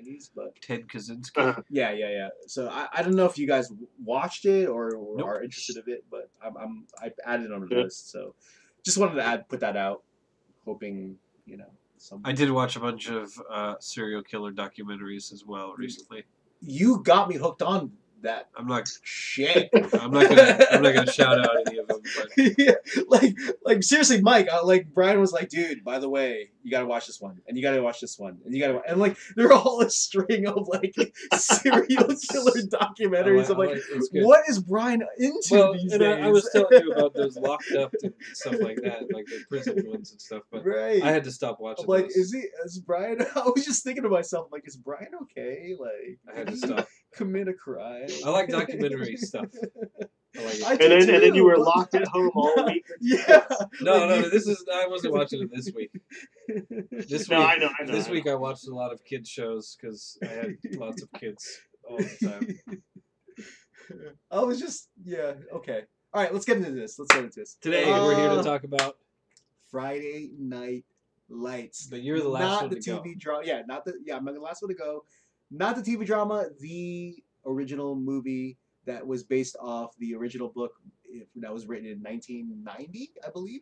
90s, but Ted Kaczynski. yeah. So I don't know if you guys watched it or Nope. are interested in it, but I added it on the list. So just wanted to put that out, hoping some. I did watch a bunch of serial killer documentaries as well recently. You got me hooked on that. I'm not shit. I'm not gonna shout out any of them, but yeah, like seriously, Mike. Like Brian was like, dude. By the way, you gotta watch this one, and you gotta watch this one, and you gotta, and like they're all a string of like serial killer documentaries. I'm like, what is Brian into these days? I was telling you about those locked up and stuff like that, like the prison ones and stuff. But right. I had to stop watching. I'm like, those. is Brian? I was just thinking to myself, like, is Brian okay? Like, I had to stop. Commit a crime. I like documentary stuff. I like it. And then you were locked at home all week. Yeah. No. I wasn't watching it this week. I know. This week I watched a lot of kids shows because I had lots of kids all the time. I was just okay. All right, let's get into this. Today we're here to talk about Friday Night Lights. But you're the last one to go. Not the TV drama. I'm the last one to go. Not the TV drama, the original movie that was based off the original book that was written in 1990, I believe,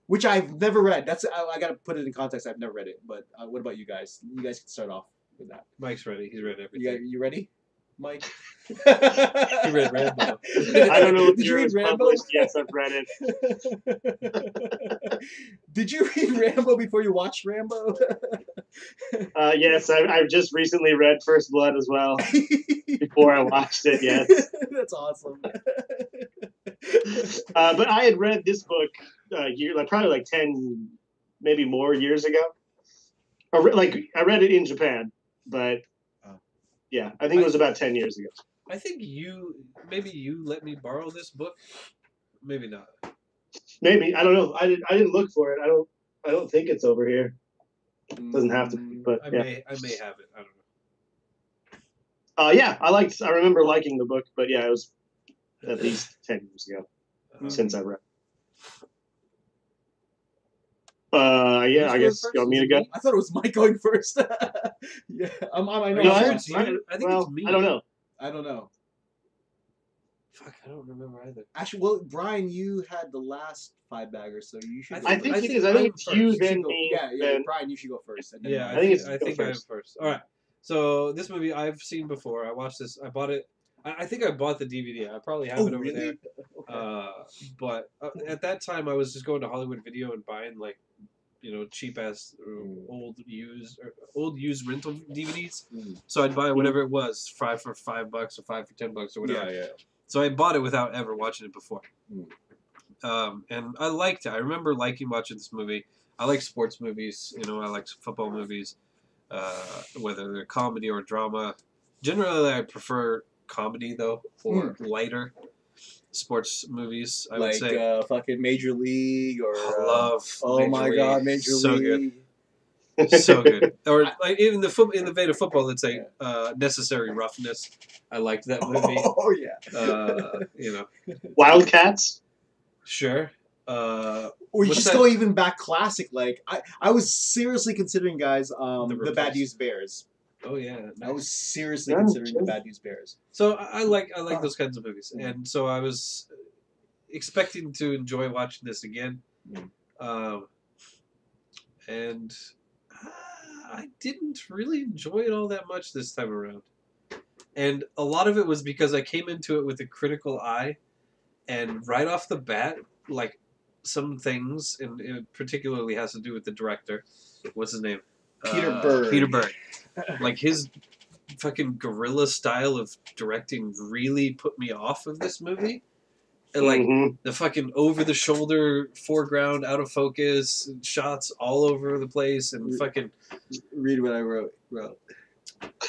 which I've never read. I got to put it in context. I've never read it. But what about you guys? You guys can start off with that. Mike's ready. He's read everything. You ready, Mike? He read Rambo. I don't know what Did you read Rambo? Published. Yes, I've read it. Did you read Rambo before you watched Rambo? Yes, I've just recently read First Blood as well before I watched it. Yes, that's awesome. But I had read this book probably like 10, maybe more years ago. I read it in Japan, but yeah, I think it was about 10 years ago. I think you let me borrow this book. Maybe not. Maybe, I don't know. I didn't look for it. I don't think it's over here. Doesn't have to be, but I may have it. I don't know. I remember liking the book, but yeah, it was at least 10 years ago since I read. I guess you want me to go? I thought it was Mike going first. Yeah, I know. I think it's me. I don't know. Fuck, I don't remember either. Actually, well, Brian, you had the last 5-bagger, so you should. I think it's you, then me. Yeah. Brian, you should go first. And then I think I'm first. All right. So this movie I've seen before. I watched this. I bought it. I think I bought the DVD. I probably have it over there. Okay. But at that time, I was just going to Hollywood Video and buying cheap ass old used rental DVDs. So I'd buy whatever it was, $5 for $5 or $5 for $10 or whatever. Yeah. So I bought it without ever watching it before. And I liked it. I remember liking watching this movie. I like sports movies. I like football movies, whether they're comedy or drama. Generally, I prefer comedy though, or lighter sports movies. I would say fucking Major League or I love. Oh Major my League. God, Major So League. Good. So good. Or like in the vein of football, let's say Necessary Roughness. I liked that movie. Oh yeah. Wildcats. Or Sure. you just go even back classic. Like I was seriously considering, guys, the Bad News Bears. Oh yeah. Nice. I was seriously considering the Bad News Bears. So I like those kinds of movies, and so I was expecting to enjoy watching this again, and I didn't really enjoy it all that much this time around. And a lot of it was because I came into it with a critical eye, and right off the bat, like some things, and it particularly has to do with the director. What's his name? Peter Berg. Peter Berg. Like his fucking guerrilla style of directing really put me off of this movie. And like the fucking over the shoulder foreground out of focus shots all over the place and fucking read what I wrote.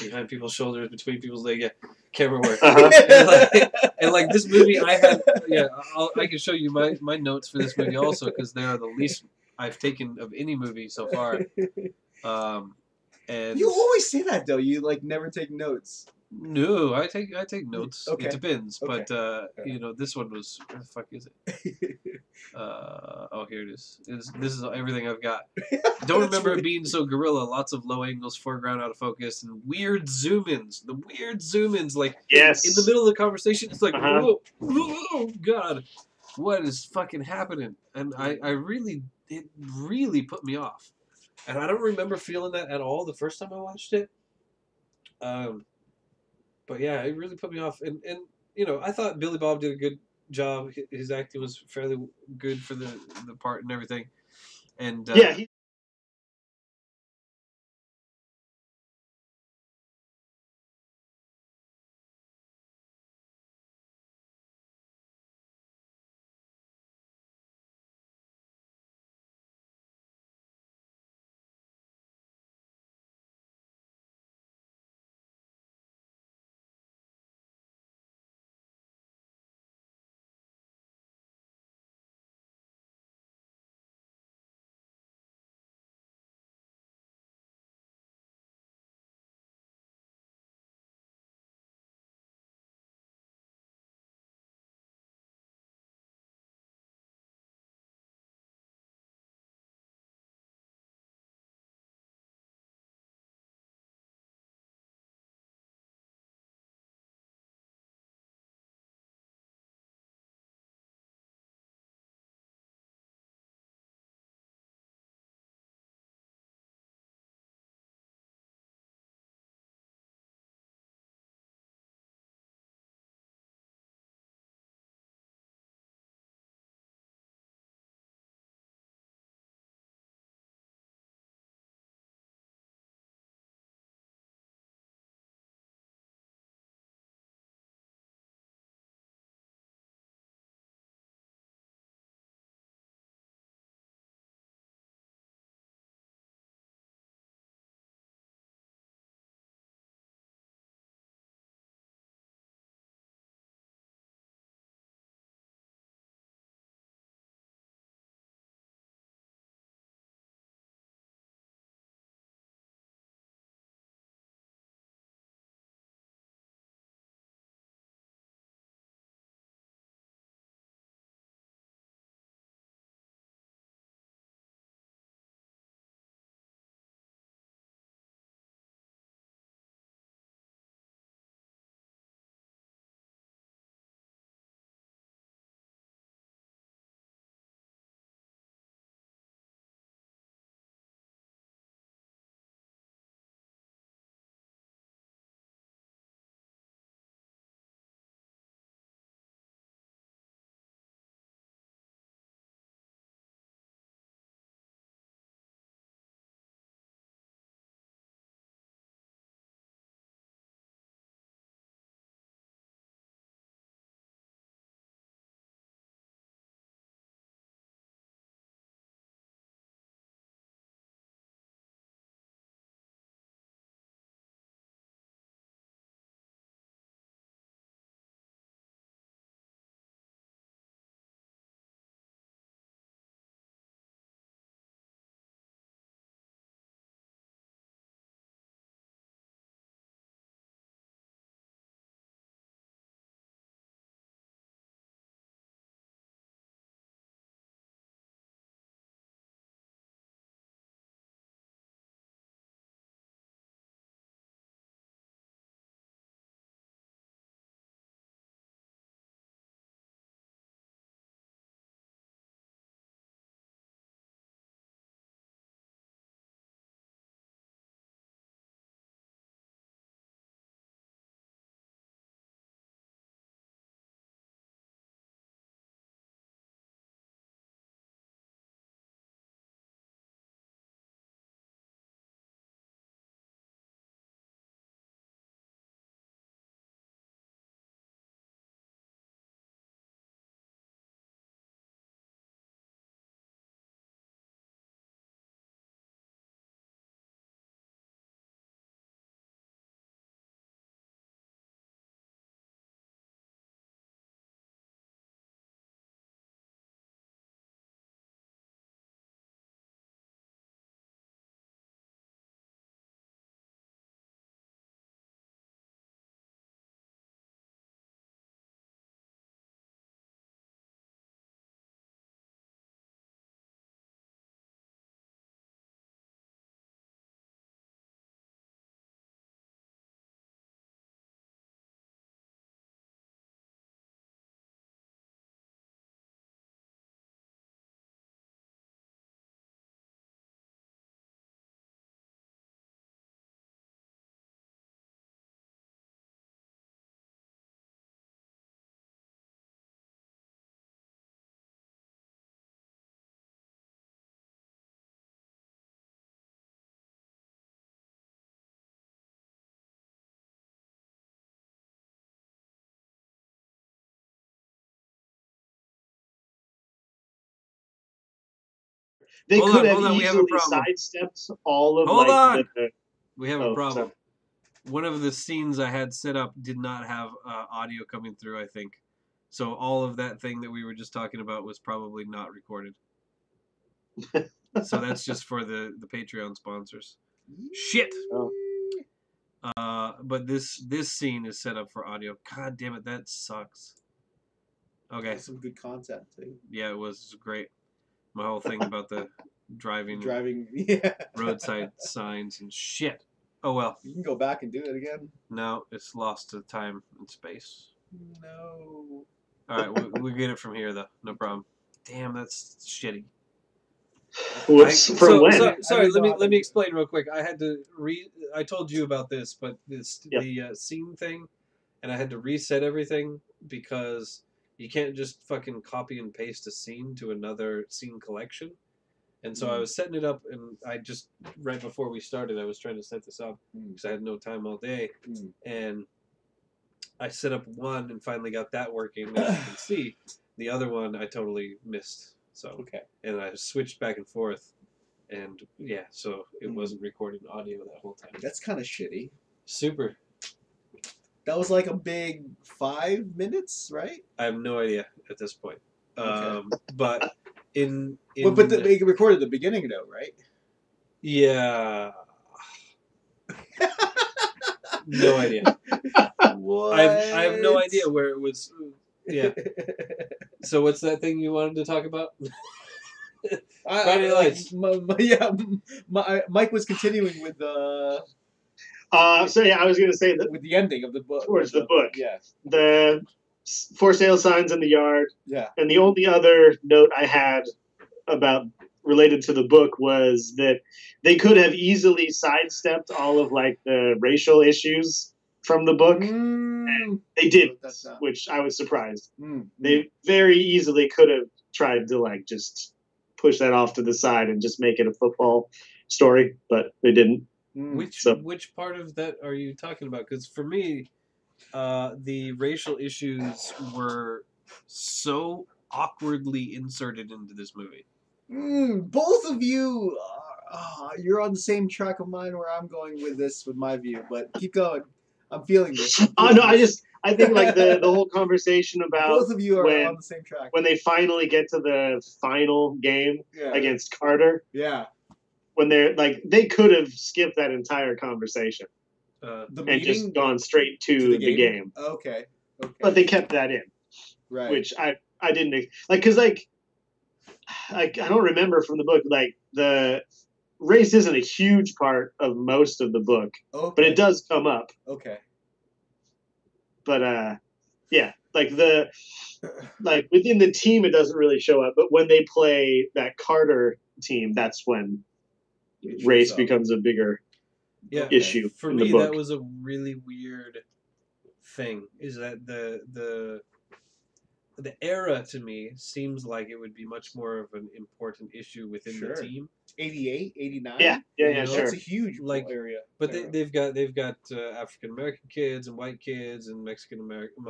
Behind people's shoulders, between people's legs, camera work. And like this movie, I can show you my notes for this movie also because they are the least I've taken of any movie so far. And you always say that though. You like never take notes. No, I take notes. Okay. It depends, okay. But this one was where the fuck is it? Oh, here it is. This is everything I've got. Don't remember it being so guerrilla. Lots of low angles, foreground out of focus, and weird zoom-ins. The weird zoom-ins, like Yes. in the middle of the conversation, it's like, Uh-huh. whoa, God, what is fucking happening? And I really, it really put me off. And I don't remember feeling that at all the first time I watched it. But yeah, it really put me off. And you know, I thought Billy Bob did a good job. His acting was fairly good for the part and everything. And Yeah, They Hold could on, have hold on, we have a easily problem. sidestepped all of Hold on. the We have a Oh, problem. sorry. One of the scenes I had set up did not have audio coming through, I think. So all of that thing that we were just talking about was probably not recorded. So that's just for the Patreon sponsors. Shit. Oh. But this scene is set up for audio. God damn it, that sucks. Okay. That's some good content too. Yeah, it was great. My whole thing about the driving, yeah. roadside signs and shit. Oh well. You can go back and do it again. No, it's lost to time and space. No. All right, we get it from here though. No problem. Damn, that's shitty. From when? Sorry, let me explain real quick. I had to I told you about this, but the scene thing, and I had to reset everything because you can't just fucking copy and paste a scene to another scene collection. And so I was setting it up, and I just right before we started, I was trying to set this up because I had no time all day, and I set up one and finally got that working. As you can see, the other one I totally missed. So Okay. And I switched back and forth, and yeah, so it wasn't recording audio that whole time. That's kind of shitty. Super. That was like a big 5 minutes, right? I have no idea at this point. Okay. But but they recorded the beginning though, right? Yeah. No idea. What? I have no idea where it was. Yeah. So what's that thing you wanted to talk about? Friday Lights. Mike was continuing with the. So yeah, I was going to say that with the ending of the book. Towards the book. Yeah. The for sale signs in the yard. Yeah. And the only other note I had about related to the book was that they could have easily sidestepped all of like the racial issues from the book. And they didn't, which I was surprised. They very easily could have tried to like just push that off to the side and just make it a football story, but they didn't. Which part of that are you talking about? Because for me, the racial issues were so awkwardly inserted into this movie. Both of you, you're on the same track of mine where I'm going with this, with my view. But keep going. I'm feeling this. I think like the whole conversation about both of you are on the same track when they finally get to the final game against Carter. Yeah. When they're like, they could have skipped that entire conversation and just gone straight to the game. Okay. But they kept that in, right? Which I didn't like, because like I don't remember from the book, like the race isn't a huge part of most of the book, but it does come up. Okay. But yeah, like within the team, it doesn't really show up. But when they play that Carter team, that's when race becomes a bigger issue. For me, that was a really weird thing. Is that the era to me seems like it would be much more of an important issue within the team. 88, 89? Yeah, sure. That's a huge area. But they've got African American kids and white kids and Mexican American,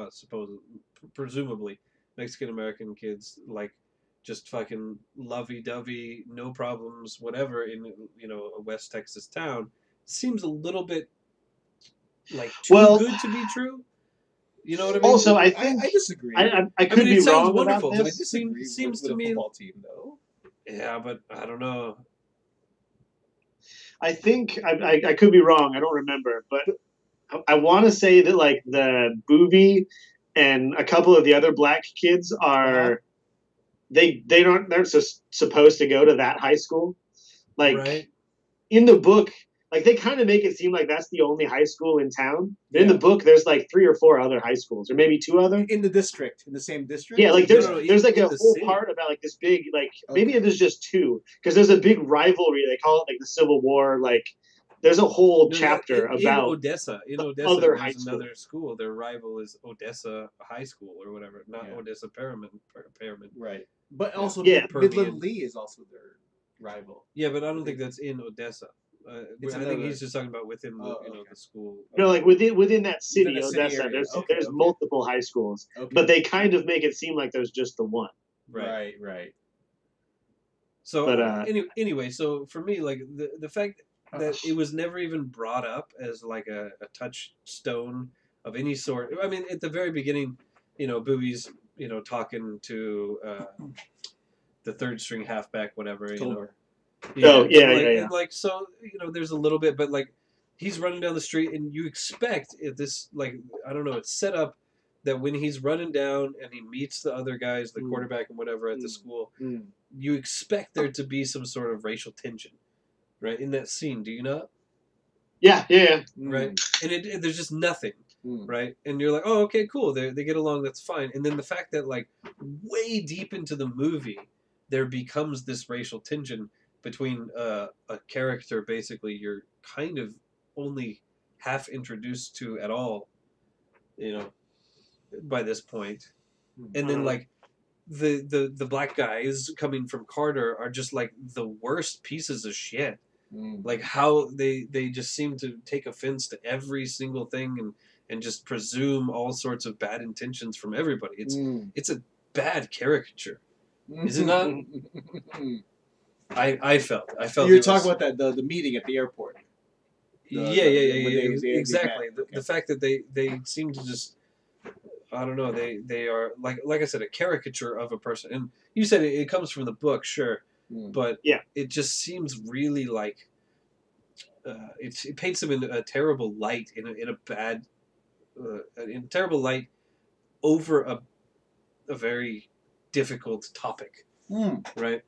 presumably Mexican American kids, like just fucking lovey-dovey, no problems, whatever in a West Texas town. Seems a little bit like too good to be true. You know what I mean? Also, I think I disagree. I could be wrong wonderful, about but it this. seems to me football team though. Yeah, but I don't know. I think I could be wrong. I don't remember, but I want to say that like the Boobie and a couple of the other black kids are they're supposed to go to that high school. Like in the book, like they kind of make it seem like that's the only high school in town. But in the book, there's like 3 or 4 other high schools, or maybe 2 other in the district, in the same district. Yeah, like there's like a whole part about like this big maybe there's just 2 because there's a big rivalry. They call it like the Civil War. Like there's a whole chapter about in Odessa. Other there's another school. Their rival is Odessa High School or whatever, not Odessa Perriman. Right, but also Midland Lee is also their rival. Yeah, but I don't think that's in Odessa. I think he's just talking about within the the school. No, like within that city, Odessa, area. there's multiple high schools, but they kind of make it seem like there's just the one. Right. So But anyway, so for me, like the fact that it was never even brought up as like a touchstone of any sort. I mean, at the very beginning, Booby's, talking to the third string halfback, whatever, Culver. And like so, there's a little bit, but like he's running down the street, and you expect this, like, I don't know, it's set up that when he's running down and he meets the other guys, the quarterback and whatever at the school, you expect there to be some sort of racial tension, right, in that scene. Do you not? Yeah. Right, and there's just nothing, right, and you're like, oh, okay, cool, they get along, that's fine. And then the fact that like way deep into the movie there becomes this racial tension between a character basically you're kind of only half introduced to at all, by this point. And then like the black guys coming from Carter are just like the worst pieces of shit. Like how they just seem to take offense to every single thing and just presume all sorts of bad intentions from everybody. It's a bad caricature, is it not? I felt you're talking about that the meeting at the airport. Exactly. The fact that they seem to just, I don't know, they are like I said, a caricature of a person. And you said it comes from the book, sure, but it just seems really like it paints them in a terrible light, in a bad in terrible light over a very difficult topic, right?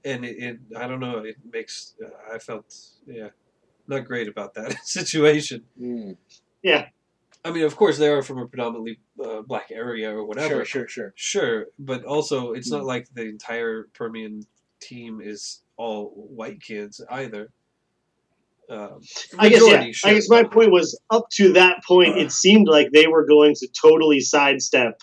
And it I don't know, it makes I felt not great about that situation. I mean, of course, they are from a predominantly black area or whatever. Sure, but also it's not like the entire Permian team is all white kids either. I guess my point was, up to that point, it seemed like they were going to totally sidestep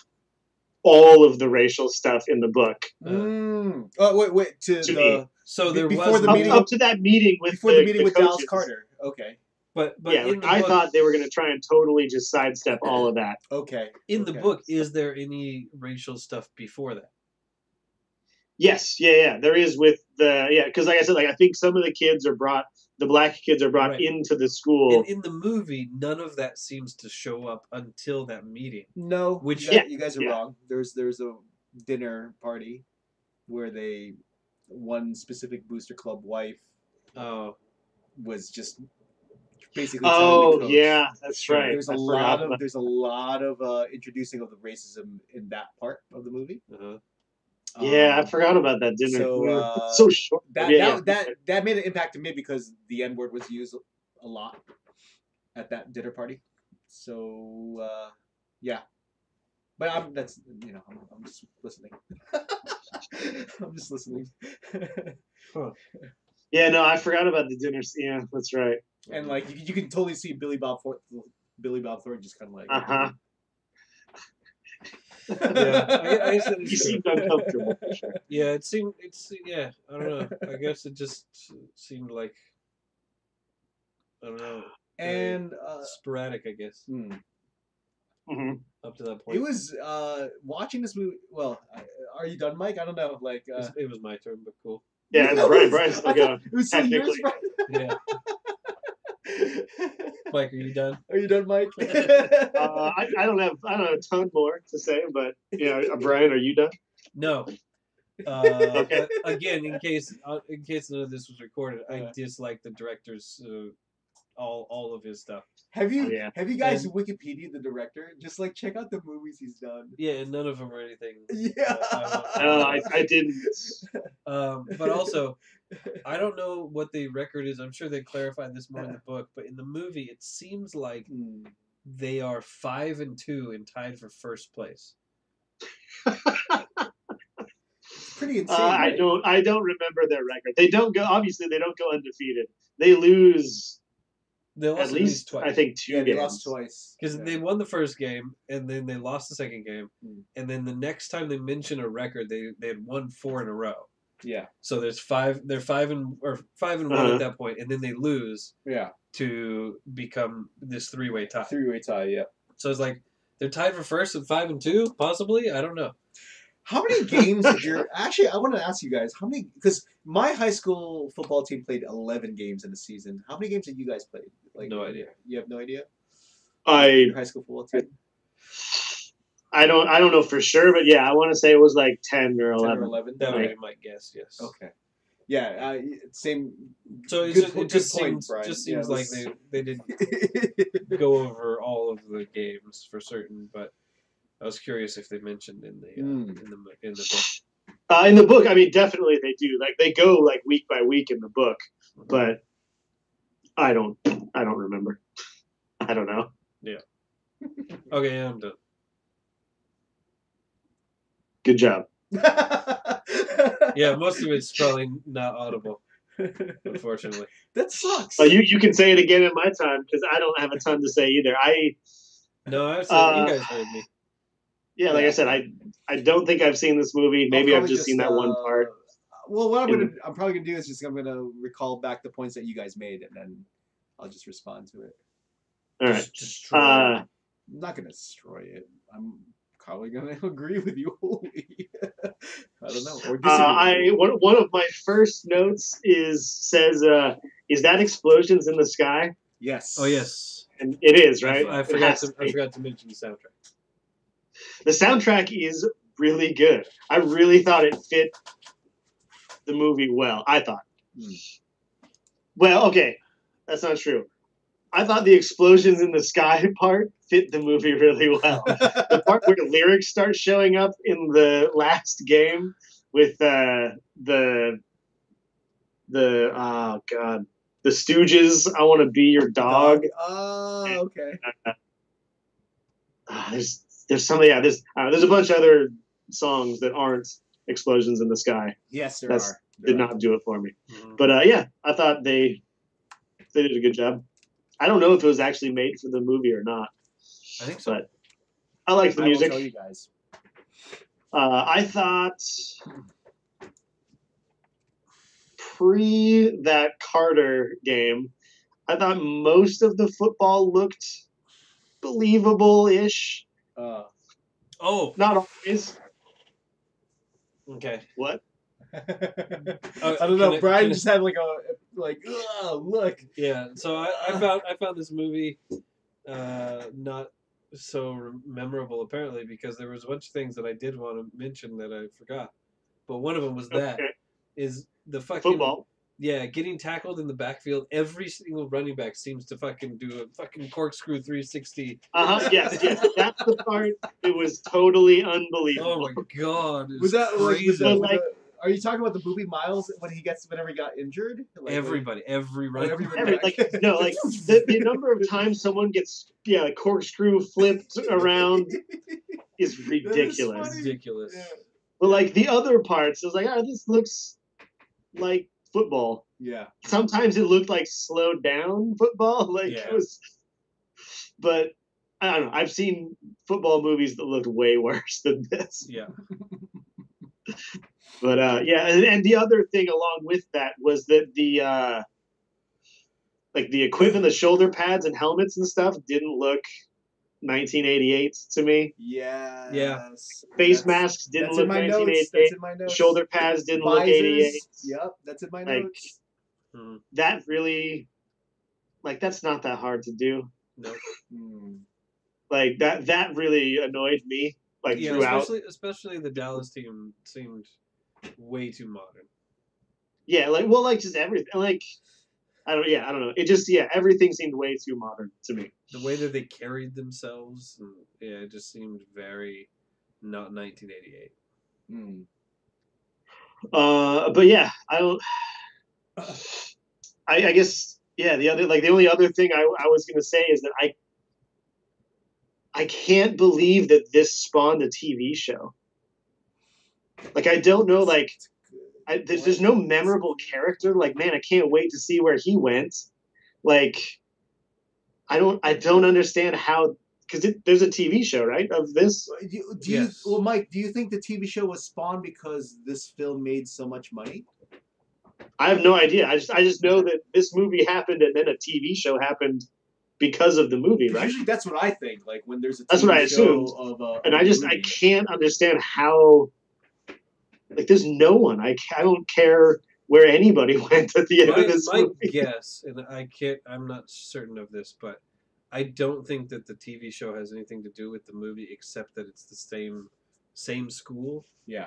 all of the racial stuff in the book. Wait to me. So there before was the meeting up to that meeting with with coaches. Dallas Carter. Okay. But yeah, I thought they were going to try and totally just sidestep all of that. Okay. In the book, is there any racial stuff before that? Yes, yeah. There is with because like I said, like I think some of the black kids are brought into the school. In the movie, none of that seems to show up until that meeting. No, which you guys are wrong. There's a dinner party where one specific Booster Club wife was just basically telling the coach. Yeah, that's right. There's a lot of introducing of the racism in that part of the movie. I forgot about that dinner. So short. That made an impact to me because the N-word was used a lot at that dinner party. So but I'm just listening. I'm just listening. Yeah, no, I forgot about the dinner. Yeah, that's right. And like you can totally see Billy Bob Thornton just kind of like. I said he seemed uncomfortable. Yeah, it seemed. I don't know. I guess it just seemed like, I don't know. And sporadic, I guess. Up to that point, it was watching this movie. Well, are you done, Mike? I don't know. Like it was my turn, but cool. Yeah, Brian's still going. It was so yours, Brian. Yeah. Mike, are you done? Are you done, Mike? I don't have a ton more to say, but Brian, are you done? No. Okay. But again, in case none of this was recorded, I dislike the director's all of his stuff. Have you guys Wikipedia the director? Just like check out the movies he's done. Yeah, and none of them are anything. Yeah. I didn't. But also, I don't know what the record is. I'm sure they clarified this more in the book, but in the movie, it seems like they are 5-2 and tied for first place. Pretty insane. Right? I don't remember their record. They don't go undefeated. They lose. They lost at least twice. I think 2 games. They lost twice. Because they won the first game, and then they lost the second game, and then the next time they mention a record, they had won 4 in a row. Yeah. So there's 5. They're 5-1 at that point, and then they lose. Yeah. To become this 3-way tie. 3-way tie. Yeah. So it's like they're tied for first at 5-2, possibly. I don't know. How many games did your actually? I want to ask you guys how many because my high school football team played 11 games in a season. How many games did you guys play? Like No idea. You have no idea. I Your high school football team. I don't know for sure, but yeah, I want to say it was like 10 or 11. 10 or 11. That would Like- be my guess. Yes. Okay. Yeah. Same. So Good it point, just Brian. seems Yeah, like they didn't go over all of the games for certain, but I was curious if they mentioned in the book. In the book, I mean, definitely they do. Like they go like week by week in the book, but I don't remember. I don't know. Okay, yeah, I'm done. Good job. Yeah, most of it's probably not audible, unfortunately. That sucks. You can say it again in my time because I don't have a ton to say either. No, I said you guys heard me. Yeah, like I said, I don't think I've seen this movie. Maybe I've just seen that one part. Well, what I'm probably gonna do is just I'm gonna recall back the points that you guys made, and then I'll just respond to it. All right. Destroy. I'm not gonna destroy it. I'm probably gonna agree with you wholly. I don't know. Or disagree. One of my first notes says is that explosions in the sky? Yes. Oh yes, And it is, right? I It forgot has to be. I forgot to mention the soundtrack. The soundtrack is really good. I really thought it fit the movie well. I thought. Well, okay, that's not true. I thought the explosions in the sky part fit the movie really well. The part where the lyrics start showing up in the last game with the oh god, the Stooges. I want to be your dog. Oh, okay. There's some there's a bunch of other songs that aren't explosions in the sky. Yes, there That's- are. Did not do it for me. Mhm. But yeah, I thought they did a good job. I don't know if it was actually made for the movie or not, I think so. but I liked the I will music. tell you guys. I thought pre that Carter game, I thought most of the football looked believable-ish. Oh, Not always. okay. What? I don't know. can I- Brian can I- just had like look. Yeah, so I found this movie not so memorable apparently because there was a bunch of things that I did want to mention that I forgot, but one of them was that Okay. is the fucking Football. Yeah, getting tackled in the backfield. Every single running back seems to fucking do a fucking corkscrew 360. Yes. That's the part. It was totally Oh unbelievable. my god, it Was that like, crazy? was that, Like- are you talking about the Booby Miles whenever he got injured? Like, Everybody, every running everybody- back. The number of times someone gets corkscrew flipped around is ridiculous. funny. Ridiculous. Yeah. But like the other parts, I was like, this looks like football. Yeah. Sometimes it looked like slowed down football. Like Yeah. it was, but I don't know. I've seen football movies that looked way worse than this. Yeah. But and the other thing along with that was that the equipment, the shoulder pads and helmets and stuff didn't look 1988 to me. Yeah. Face masks didn't That's look in my 1988. notes. That's in my notes. Shoulder pads didn't look Visors. 88. Yep, that's in my Like, notes. That really, that's not that hard to do. Nope. Like that really annoyed me. Like Yeah, throughout. especially the Dallas team seemed way too modern. Yeah, just everything. I don't know. It just everything seemed way too modern to me. The way that they carried themselves, and, it just seemed very not 1988. But yeah, I don't. I guess the only other thing I was gonna say is that I can't believe that this spawned a TV show. Like I don't know, there's no memorable character. Like man, I can't wait to see where he went. Like I don't understand how, because there's a TV show, right, of this. Yes. Well, Mike, do you think the TV show was spawned because this film made so much money? I have no idea. I just know that this movie happened and then a TV show happened because of the movie, right? Usually that's what I think. Like when there's a TV That's what I show assumed. of a And I movie. can't understand how Like, there's no one. I don't care where anybody went at the end of this My movie. guess, and I'm not certain of this, but I don't think that the TV show has anything to do with the movie except that it's the same school. Yeah.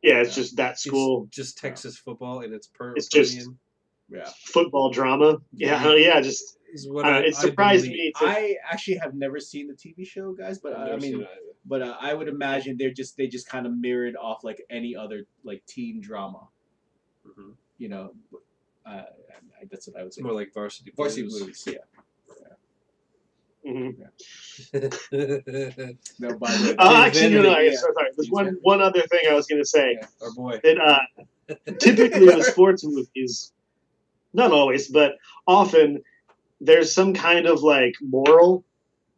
Yeah, it's just that school. It's just Texas football, and it's It's just football drama. Yeah. Just it surprised me. I actually have never seen the TV show, guys, but I mean, but I would imagine they just kind of mirrored off like any other like teen drama. Mm-hmm. You know, that's what I would say. It's more like varsity movies. Yeah. Mm-hmm. Yeah. No, by the way. Actually, no. Sorry. There's one other thing I was going to say. Yeah. Our boy. That typically with sports movies, not always, but often, there's some kind of like moral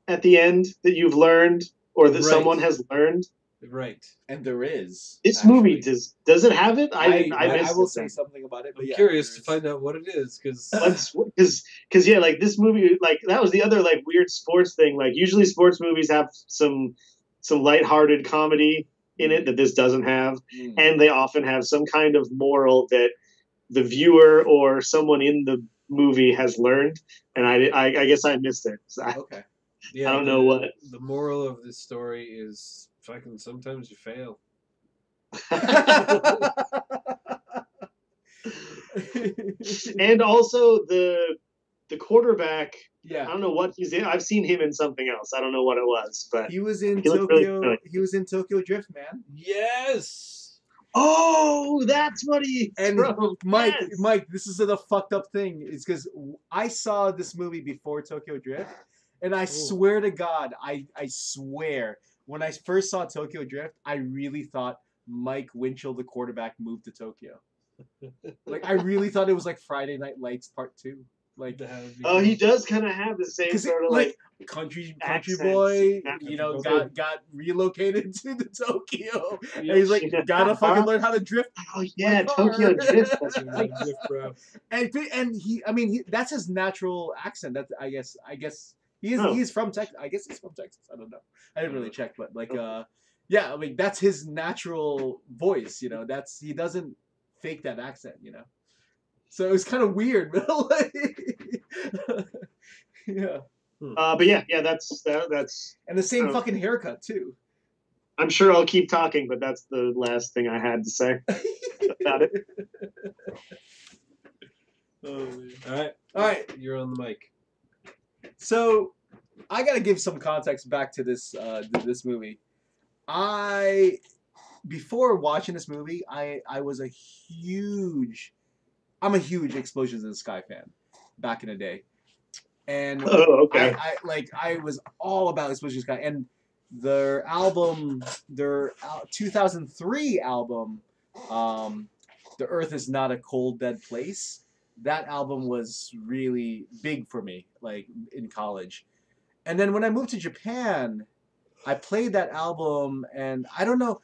at the end that you've learned or that someone has learned. Right. And there is. This movie does it have it? I will say something about it. But I'm curious to find out what it is because yeah, like this movie, like that was the other like weird sports thing. Like usually sports movies have some lighthearted comedy in it that this doesn't have, and they often have some kind of moral that the viewer or someone in the movie has learned, and I guess I missed it. So okay. Yeah, I don't know what the moral of this story is. Fucking sometimes you fail. And also the quarterback. Yeah, I don't know what he's in. I've seen him in something else. I don't know what it was, but he was in Tokyo. Really he was in Tokyo Drift, man. Yes. Oh, that's what he. And Mike, this is the fucked up thing. Is because I saw this movie before Tokyo Drift, and I swear to God, I swear. When I first saw Tokyo Drift, I really thought Mike Winchell, the quarterback, moved to Tokyo. Like, I really thought it was like Friday Night Lights Part 2. Like, he does kind of have the same sort of like country boy, you know, got relocated to the Tokyo. And he's like, gotta fucking learn how to drift. Oh yeah, Tokyo Drift. And that's his natural accent. That's I guess. He's from Texas. I guess he's from Texas. I don't know. I didn't really check, but like, yeah. I mean, that's his natural voice. You know, he doesn't fake that accent. You know, so it was kind of weird, but yeah. But yeah, that's and the same fucking haircut too. I'm sure I'll keep talking, but that's the last thing I had to say about it. Oh, man. All right, you're on the mic. So, I gotta give some context back to this movie. Before watching this movie, I'm a huge Explosions in the Sky fan back in the day, and I was all about Explosions in the Sky, and their 2003 album, The Earth Is Not a Cold Dead Place. That album was really big for me, like in college. And then when I moved to Japan, I played that album, and I don't know,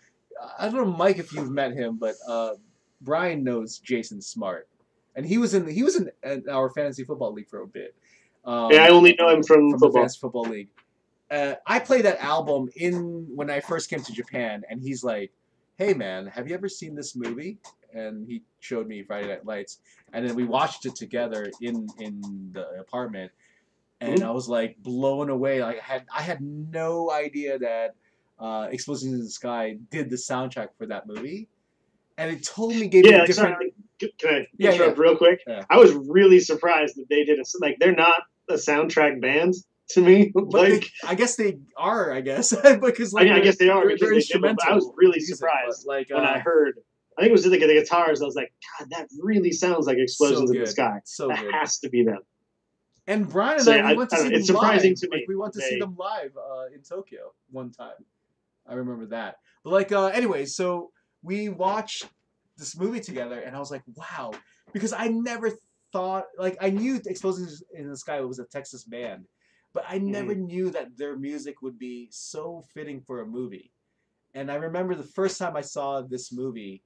Mike, if you've met him, but Brian knows Jason Smart, and he was in our fantasy football league for a bit. I only know him from the fantasy football league. I played that album when I first came to Japan, and he's like, "Hey man, have you ever seen this movie?" And he showed me Friday Night Lights, and then we watched it together in the apartment, and I was like blown away. Like I had no idea that Explosions in the Sky did the soundtrack for that movie, and it totally gave me a different. Can I interrupt real quick? Yeah. I was really surprised that they did they're not a soundtrack band to me. But I guess they are. I guess because I guess they are because they're instrumental. I was really surprised when I heard. I think it was just like the guitars. I was like, God, that really sounds like Explosions in the Sky. That has to be them. And Brian and I went to see them live. It's surprising to me. We went to see them live in Tokyo one time. I remember that. But anyway, so we watched this movie together, and I was like, wow, because I never thought, I knew Explosions in the Sky was a Texas band, but I never knew that their music would be so fitting for a movie. And I remember the first time I saw this movie,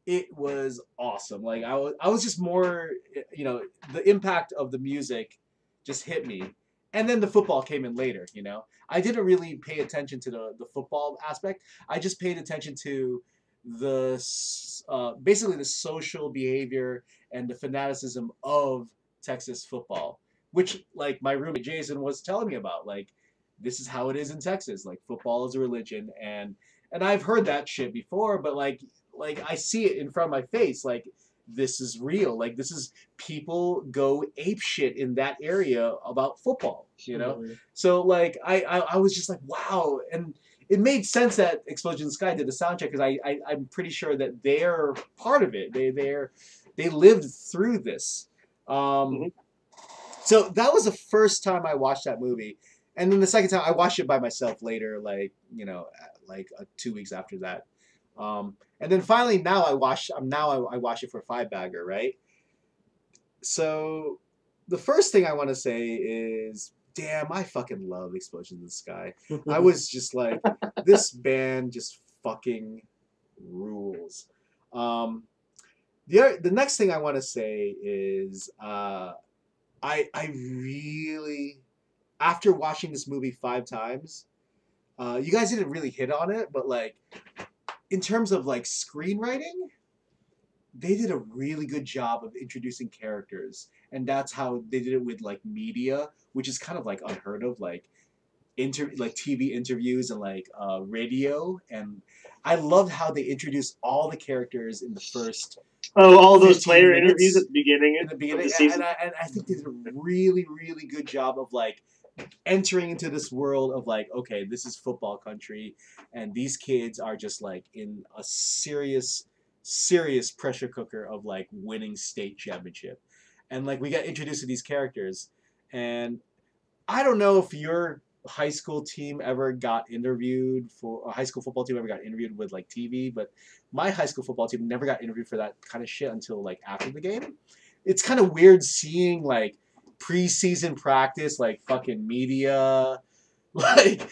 it was awesome. Like I was just more, the impact of the music just hit me. And then the football came in later, I didn't really pay attention to the football aspect. I just paid attention to the basically the social behavior and the fanaticism of Texas football, which like my roommate Jason was telling me about. Like, this is how it is in Texas. Like, football is a religion, and I've heard that shit before, but like I see it in front of my face. Like, this is real. Like, this is people go ape shit in that area about football. You know, so like I was just like, wow. And it made sense that Explosion in the Sky did the soundtrack, because I'm pretty sure that they're part of it. They lived through this. So that was the first time I watched that movie, and then the second time I watched it by myself later, like 2 weeks after that. And then finally now I watch it for Five Bagger, right? So the first thing I want to say is, damn, I fucking love Explosion in the Sky. I was just like, this band just fucking rules. The next thing I want to say is, I really, after watching this movie 5 times, you guys didn't really hit on it, but like, in terms of like screenwriting, they did a really good job of introducing characters, and that's how they did it with like media, which is kind of like unheard of, like TV interviews and like radio. And I loved how they introduced all the characters in the first. Oh, all those player minutes, interviews at the beginning. In the beginning, of the season. And I think they did a really, really good job of like entering into this world of like, okay, this is football country, and these kids are just like in a serious pressure cooker of like winning state championship. And like, we got introduced to these characters, and I don't know if your high school team ever got interviewed for a high school football team ever got interviewed with like TV, but my high school football team never got interviewed for that kind of shit until like after the game. It's kind of weird seeing like preseason practice, like fucking media, like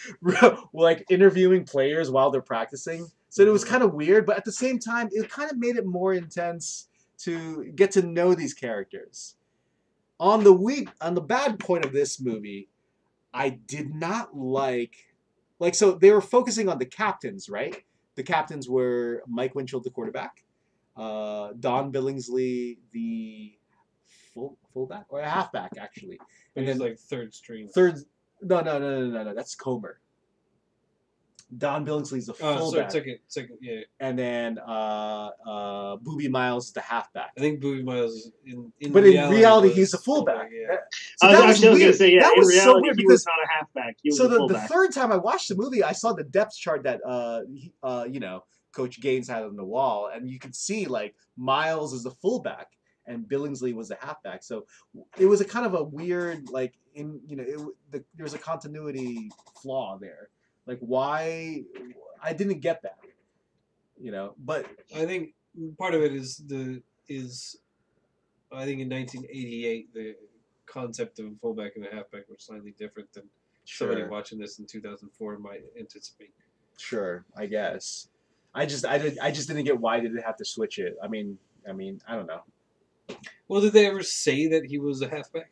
interviewing players while they're practicing. So it was kind of weird, but at the same time, it kind of made it more intense to get to know these characters. On the bad point of this movie, I did not like, so they were focusing on the captains, right? The captains were Mike Winchell, the quarterback, Don Billingsley, the fullback or a halfback actually, and then like third string. No, that's Comer. Don Billingsley's the fullback. Second, yeah. And then Boobie Miles is the halfback. I think Boobie Miles is in reality he's the fullback. Yeah. So I was going to say, yeah, that in was reality, so weird he because was not a halfback. He was a fullback. The third time I watched the movie, I saw the depth chart that Coach Gaines had on the wall, and you could see like Miles is the fullback and Billingsley was the halfback. So it was a kind of a weird, like, there was a continuity flaw there. Like, why? I didn't get that, But I think part of it is I think in 1988 the concept of a fullback and a halfback was slightly different than somebody watching this in 2004 might anticipate. Sure, I guess. I just didn't get why did they have to switch it. I mean, I don't know. Well, did they ever say that he was a halfback?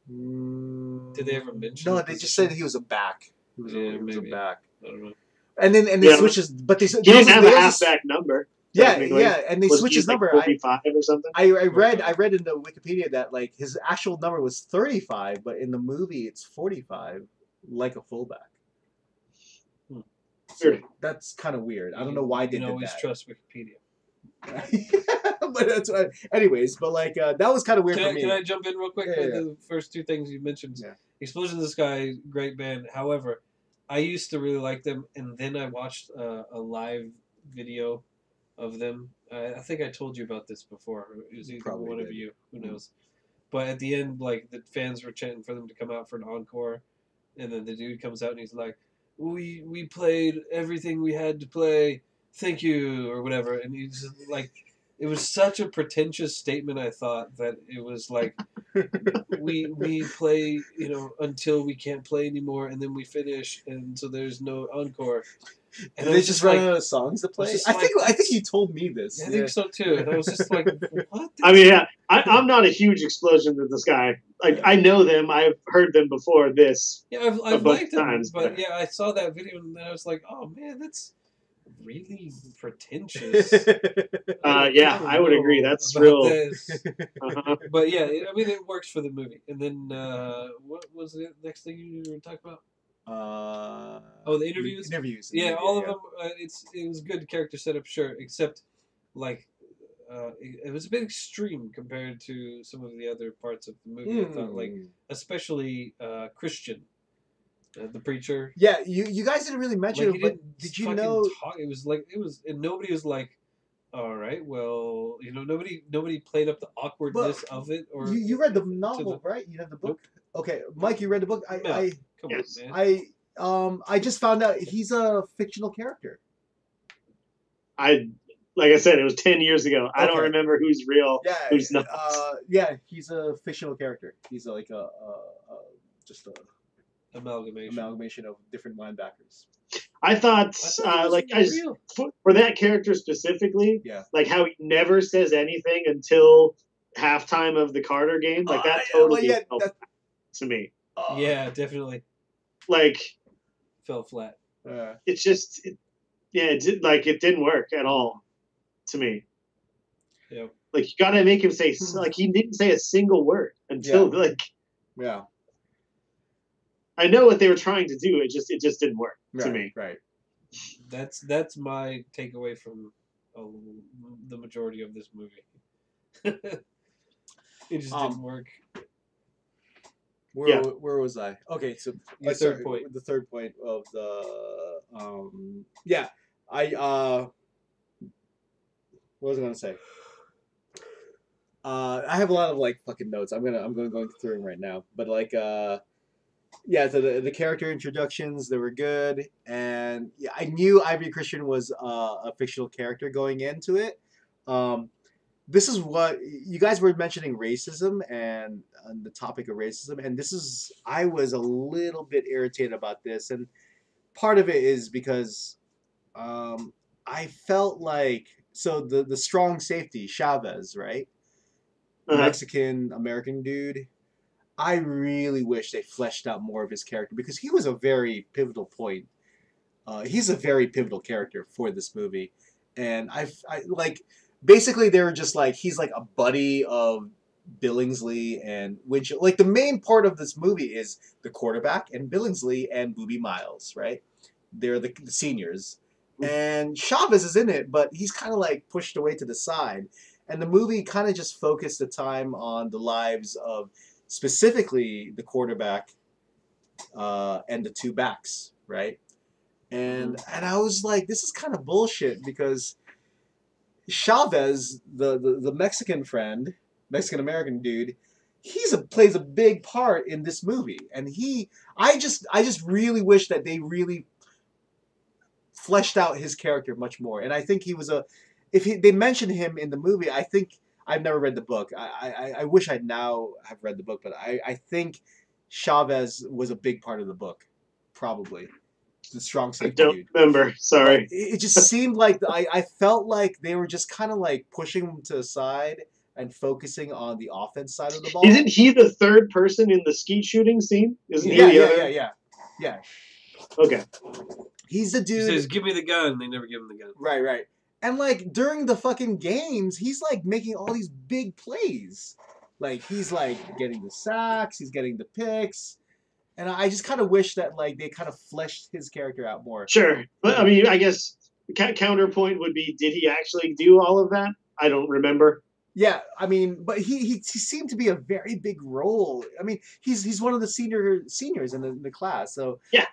Did they ever mention? No, they just said he was a back. He was a back. I don't know. And they switches, but they he didn't have a halfback number. Yeah, and they switched his number. 45 or something. I read in the Wikipedia that like his actual number was 35, but in the movie it's 45, like a fullback. So that's kind of weird. I don't know why they did that. Always trust Wikipedia. But that's anyways. But like that was kind of weird for me. Can I jump in real quick? Yeah. The first two things you mentioned. Yeah. Explosion in the Sky, great band. However, I used to really like them, and then I watched a live video of them. I think I told you about this before. It was either one of you. Who knows? But at the end, like, the fans were chanting for them to come out for an encore, and then the dude comes out and he's like, "We played everything we had to play. Thank you," or whatever. And he's just like, it was such a pretentious statement. I thought that it was like, we play, until we can't play anymore, and then we finish, and so there's no encore. And they just run out of songs to play. I think you told me this. I think so too. And I was just like, what? I mean, yeah, I'm not a huge Explosion in the Sky. Like, I know them. I've heard them before this. Yeah, I've liked them. But yeah, I saw that video and I was like, oh man, really pretentious. Yeah, I would agree. That's real. Uh-huh. But yeah, I mean, it works for the movie. And then what was the next thing you were talking about? The interviews. Yeah, all of them. It was good character setup, sure, except like it was a bit extreme compared to some of the other parts of the movie. I thought, like, especially Christian, the preacher. Yeah, you guys didn't really mention like, it, but did you know? It was like and nobody was like, all right, well, nobody played up the awkwardness of it. Or you read the novel, right? You have the book. Nope. Okay, Mike, you read the book. Come on, man. I just found out he's a fictional character. Like I said, it was 10 years ago. I don't remember who's real, who's not. Yeah, he's a fictional character. He's like just a amalgamation of different linebackers. I thought for that character specifically, like how he never says anything until halftime of the Carter game, like that totally to me. Yeah, definitely. Like fell flat. It's just, it didn't work at all to me. Yeah. Like, you gotta make him say, like, he didn't say a single word until I know what they were trying to do. It just didn't work to me. Right. That's my takeaway from the majority of this movie. It just didn't work. Where was I? Okay, so the third point. The third point of the what was I gonna say? I have a lot of like fucking notes. I'm going through them right now. But like the character introductions, they were good, and I knew Ivory Christian was a fictional character going into it. This is what you guys were mentioning, racism and the topic of racism, and I was a little bit irritated about this, and part of it is because I felt like the strong safety Chavez, right? Mexican American dude. I really wish they fleshed out more of his character because he was a very pivotal point. He's a very pivotal character for this movie, and I like basically they were just like he's like a buddy of Billingsley and Winchell. Like the main part of this movie is the quarterback and Billingsley and Booby Miles, right? They're the seniors, and Chavez is in it, but he's kind of like pushed away to the side, and the movie kind of just focused the time on the lives of specifically the quarterback and the two backs, right? And I was like, this is kind of bullshit because Chavez, the Mexican friend, Mexican American dude, plays a big part in this movie, and I just really wish that they really fleshed out his character much more. And I think he was they mentioned him in the movie, I think. I've never read the book. I wish I'd now have read the book, but I think Chavez was a big part of the book, probably. The strong safety dude. I don't remember. Sorry. But it just seemed like I felt like they were just kind of like pushing him to the side and focusing on the offense side of the ball. Isn't he the third person in the skeet shooting scene? Isn't he the other? Yeah. Okay. He's the dude. He says, "Give me the gun." They never give him the gun. Right. And like during the fucking games, he's like making all these big plays. Like he's like getting the sacks, he's getting the picks, and I just kind of wish that like they kind of fleshed his character out more. Sure, but I mean, I guess counterpoint would be, did he actually do all of that? I don't remember. Yeah, I mean, but he seemed to be a very big role. I mean, he's one of the seniors in the class. So yeah.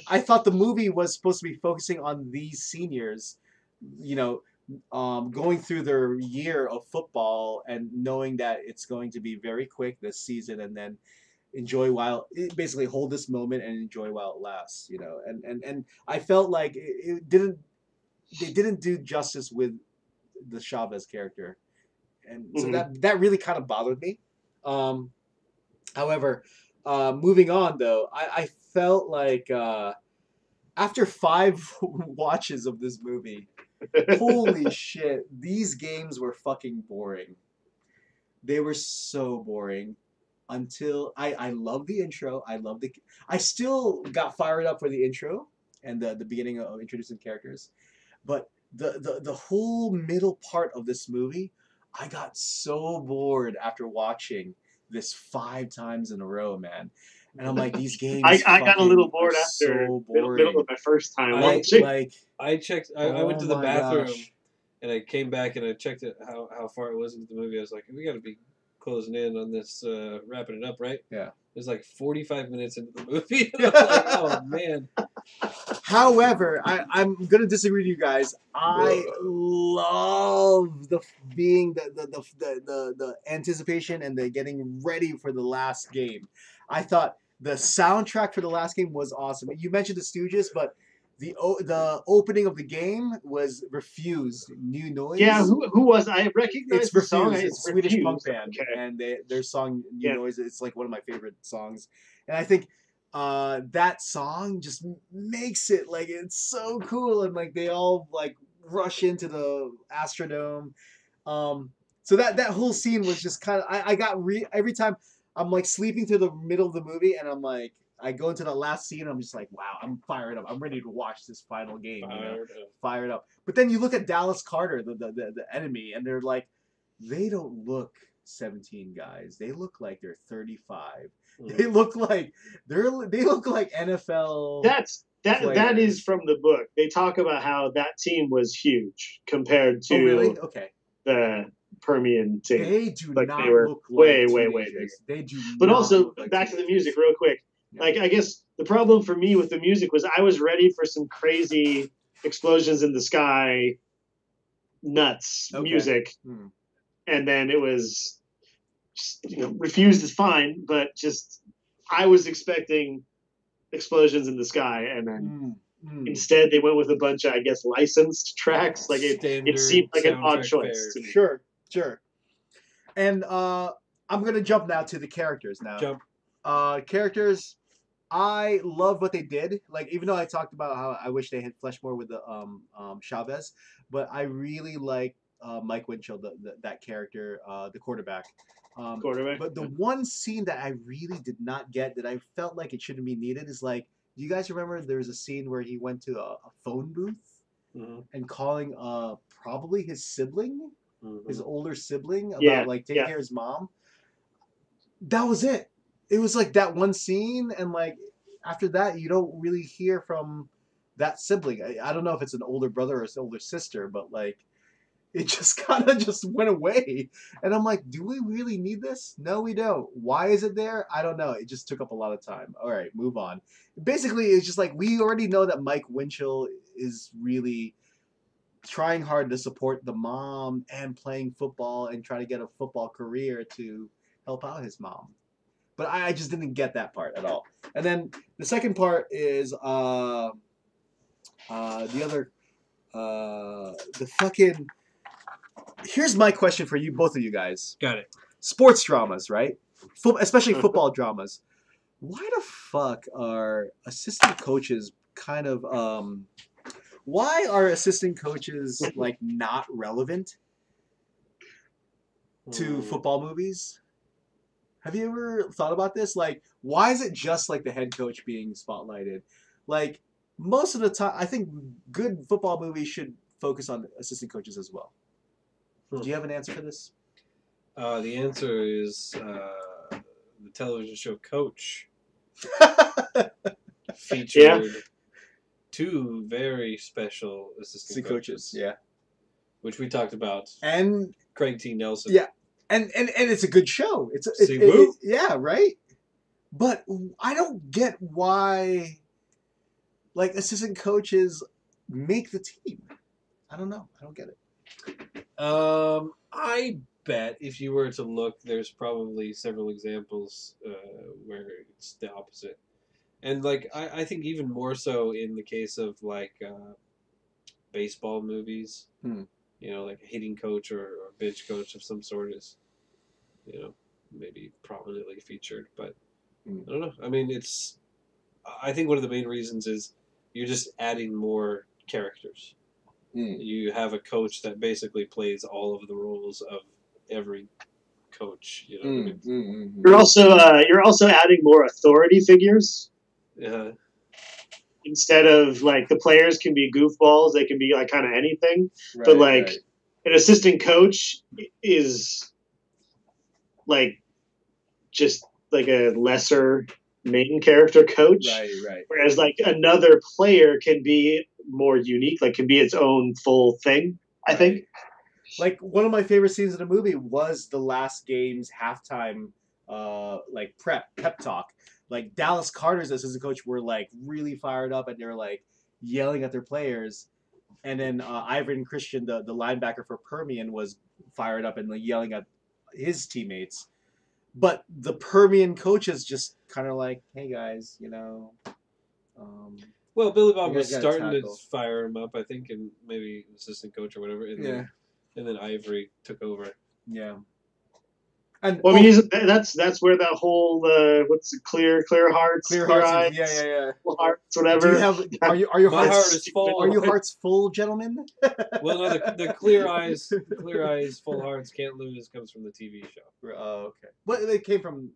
I thought the movie was supposed to be focusing on these seniors. Going through their year of football and knowing that it's going to be very quick this season, and then basically hold this moment and enjoy while it lasts, and I felt like they didn't do justice with the Chavez character, and so that really kind of bothered me. However, moving on though, I felt like after 5 watches of this movie, holy shit, these games were fucking boring. They were so boring until I love the intro. I still got fired up for the intro and the beginning of introducing characters. But the whole middle part of this movie, I got so bored after watching this 5 times in a row, man. And I'm like, these games I got a little fucking are bored after so middle boring. of my first time I- watching. Like, I checked. I went to oh the my bathroom gosh. and I came back and I checked it how far it was into the movie. I was like, we got to be closing in on this, wrapping it up, right? Yeah. It was like 45 minutes into the movie. And I was like, oh man. However, I'm gonna disagree with you guys. I love the anticipation and the getting ready for the last game. I thought the soundtrack for the last game was awesome. You mentioned the Stooges, but the opening of the game was Refused. New Noise. Yeah, who was I recognize It's the song? Refused. It's a Swedish punk Refused. band, Okay. and their song "New Yeah. Noise" it's like one of my favorite songs, and I think that song just makes it like it's so cool, and like they all like rush into the Astrodome. So that whole scene was just kind of I got every time I'm like sleeping through the middle of the movie, and I'm like. I go into the last scene. I'm just like, wow, I'm fired up. I'm ready to watch this final game. Fired up. But then you look at Dallas Carter, the enemy, and they're like, they don't look 17 guys. They look like they're 35. They look like they look like NFL. That is from the book. They talk about how that team was huge compared to really? Okay. the Permian team. They do like not they were look way like bigger. They do. But not also look like back to the teenagers. music real quick. Yeah. Like I guess the problem for me with the music was I was ready for some crazy explosions in the sky, nuts music, and then it was, just, Refused is fine, but just I was expecting explosions in the sky, and then instead they went with a bunch of, I guess, licensed tracks. Like it seemed like an odd choice to me. Sure. And I'm gonna jump now to the characters now. Characters. I love what they did. Like, even though I talked about how I wish they had fleshed more with the Chavez, but I really like Mike Winchell, that character, the quarterback. But the one scene that I really did not get, that I felt like it shouldn't be needed, is like, do you guys remember there was a scene where he went to a phone booth and calling probably his sibling, his older sibling, about like taking care of his mom? That was it. It was like that one scene, and like after that, you don't really hear from that sibling. I don't know if it's an older brother or an older sister, but like it just kind of just went away. And I'm like, do we really need this? No, we don't. Why is it there? I don't know. It just took up a lot of time. All right, move on. Basically, it's just like we already know that Mike Winchell is really trying hard to support the mom and playing football and try to get a football career to help out his mom. But I just didn't get that part at all. And then the second part is the other the fucking. Here's my question for you, both of you guys. Got it. Sports dramas, right? Especially football dramas. Why the fuck are assistant coaches kind of why are assistant coaches like not relevant to football movies? Have you ever thought about this? Like, why is it just like the head coach being spotlighted? Like, most of the time, I think good football movies should focus on assistant coaches as well. Do you have an answer for this? The answer is the television show Coach featured two very special assistant coaches. Yeah. Which we talked about. And Craig T. Nelson. Yeah. And it's a good show. Yeah, right? But I don't get why like assistant coaches make the team. I don't know. I don't get it. I bet if you were to look, there's probably several examples where it's the opposite. And like I think even more so in the case of like baseball movies. Like a hitting coach or a bench coach of some sort is, maybe prominently featured. But I don't know. I mean, I think one of the main reasons is you're just adding more characters. You have a coach that basically plays all of the roles of every coach. You know what I mean? You're also adding more authority figures. Yeah. instead of like the players can be goofballs, they can be like kind of anything. Right, But like right. an assistant coach is like just like a lesser main character coach. Right. Whereas like another player can be more unique, like can be its own full thing, I think. Like one of my favorite scenes in the movie was the last game's halftime like pep talk. Like Dallas Carter's assistant coach were like really fired up and they're like yelling at their players. And then Ivan Christian, the linebacker for Permian, was fired up and like yelling at his teammates. But the Permian coaches just kind of like, hey guys, you know. Well, Billy Bob you was guys gotta starting to tackle. fire him up, I think, and maybe assistant coach or whatever. And then Ivory took over. Yeah. And Well, I mean, that's where that whole what's it, clear hearts, clear eyes, yeah. full hearts, whatever. Do you have are your My hearts heart is full. Are your hearts full, gentlemen? Well, no, the clear eyes, full hearts can't lose comes from the TV show. Oh, okay. Well, they came from.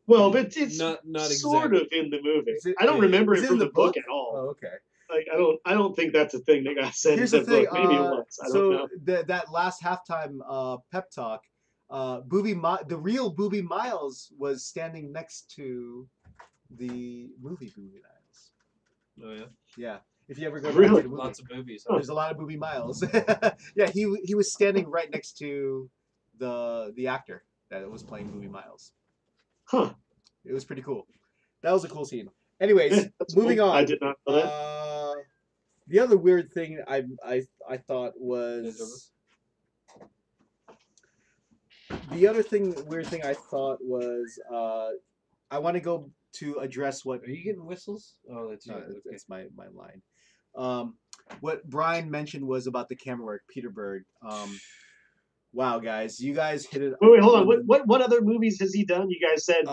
Well, but it's not sort exactly. of in the movie. Is it- I don't remember is it it from in the the book book? at all. Oh, okay. Like I don't think that's a thing that got said Here's in the the thing. book. Maybe it was. I don't know. That last halftime pep talk, the real Booby Miles was standing next to the movie Booby Miles. Oh yeah. Yeah. If you ever go back Really? to the movie, Lots of movies. there's a lot of Booby Miles. Yeah, he was standing right next to the actor that was playing Booby Miles. Huh. It was pretty cool. That was a cool scene. Anyways, That's moving cool. on. I did not know that. The other weird thing I thought was weird thing I thought was I want to go to address what Are you getting whistles? Oh, that's you. Okay. that's my line. What Brian mentioned was about the camera work, Peter Berg. Wow, guys, you guys hit it. Wait, hold on. What other movies has he done? You guys said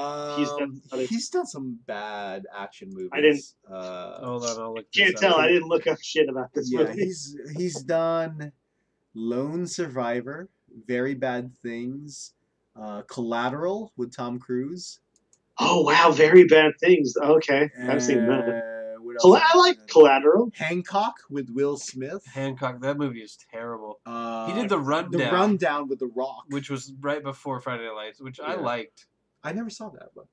he's done some bad action movies. I didn't. Hold on, I'll look. Can't tell. I didn't look up shit about this movie. He's done Lone Survivor, Very Bad Things, Collateral with Tom Cruise. Oh wow, Very Bad Things. Okay, I've seen that. I like Collateral. Hancock with Will Smith. Hancock, that movie is terrible. He did The Rundown. The Rundown with The Rock, which was right before Friday Night Lights, which I liked. I never saw that, but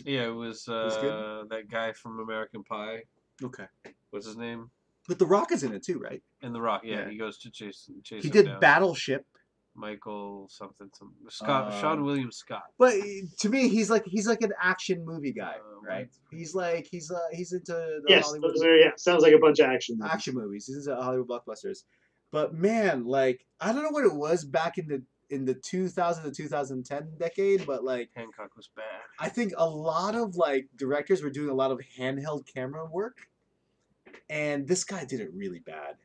it was that guy from American Pie. Okay, what's his name? But The Rock is in it too, right? And The Rock, yeah. He goes to chase. He did down. Battleship. Michael something Sean William Scott. But to me, he's like an action movie guy, right? He's into the Hollywood. Sounds like a bunch of action movies. He's into Hollywood blockbusters. But man, like I don't know what it was back in the 2000 to 2010 decade, but like Hancock was bad. I think a lot of like directors were doing a lot of handheld camera work, and this guy did it really bad.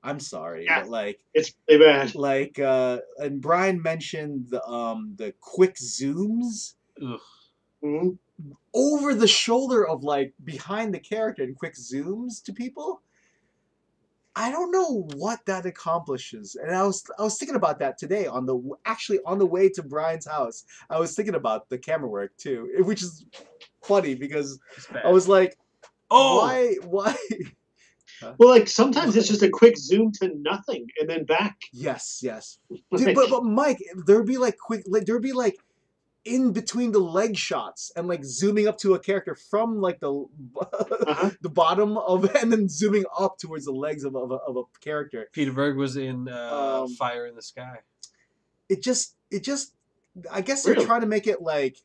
I'm sorry, but like it's really bad. Like and Brian mentioned the quick zooms over the shoulder of like behind the character and quick zooms to people. I don't know what that accomplishes, and I was thinking about that today on the way to Brian's house. I was thinking about the camera work too, which is funny because I was like, why? Well, like sometimes it's just a quick zoom to nothing and then back. Yes. Dude, but Mike, there'd be like in between the leg shots and like zooming up to a character from like the the bottom of it and then zooming up towards the legs of a character. Peter Berg was in Fire in the Sky. It just I guess they're trying to make it like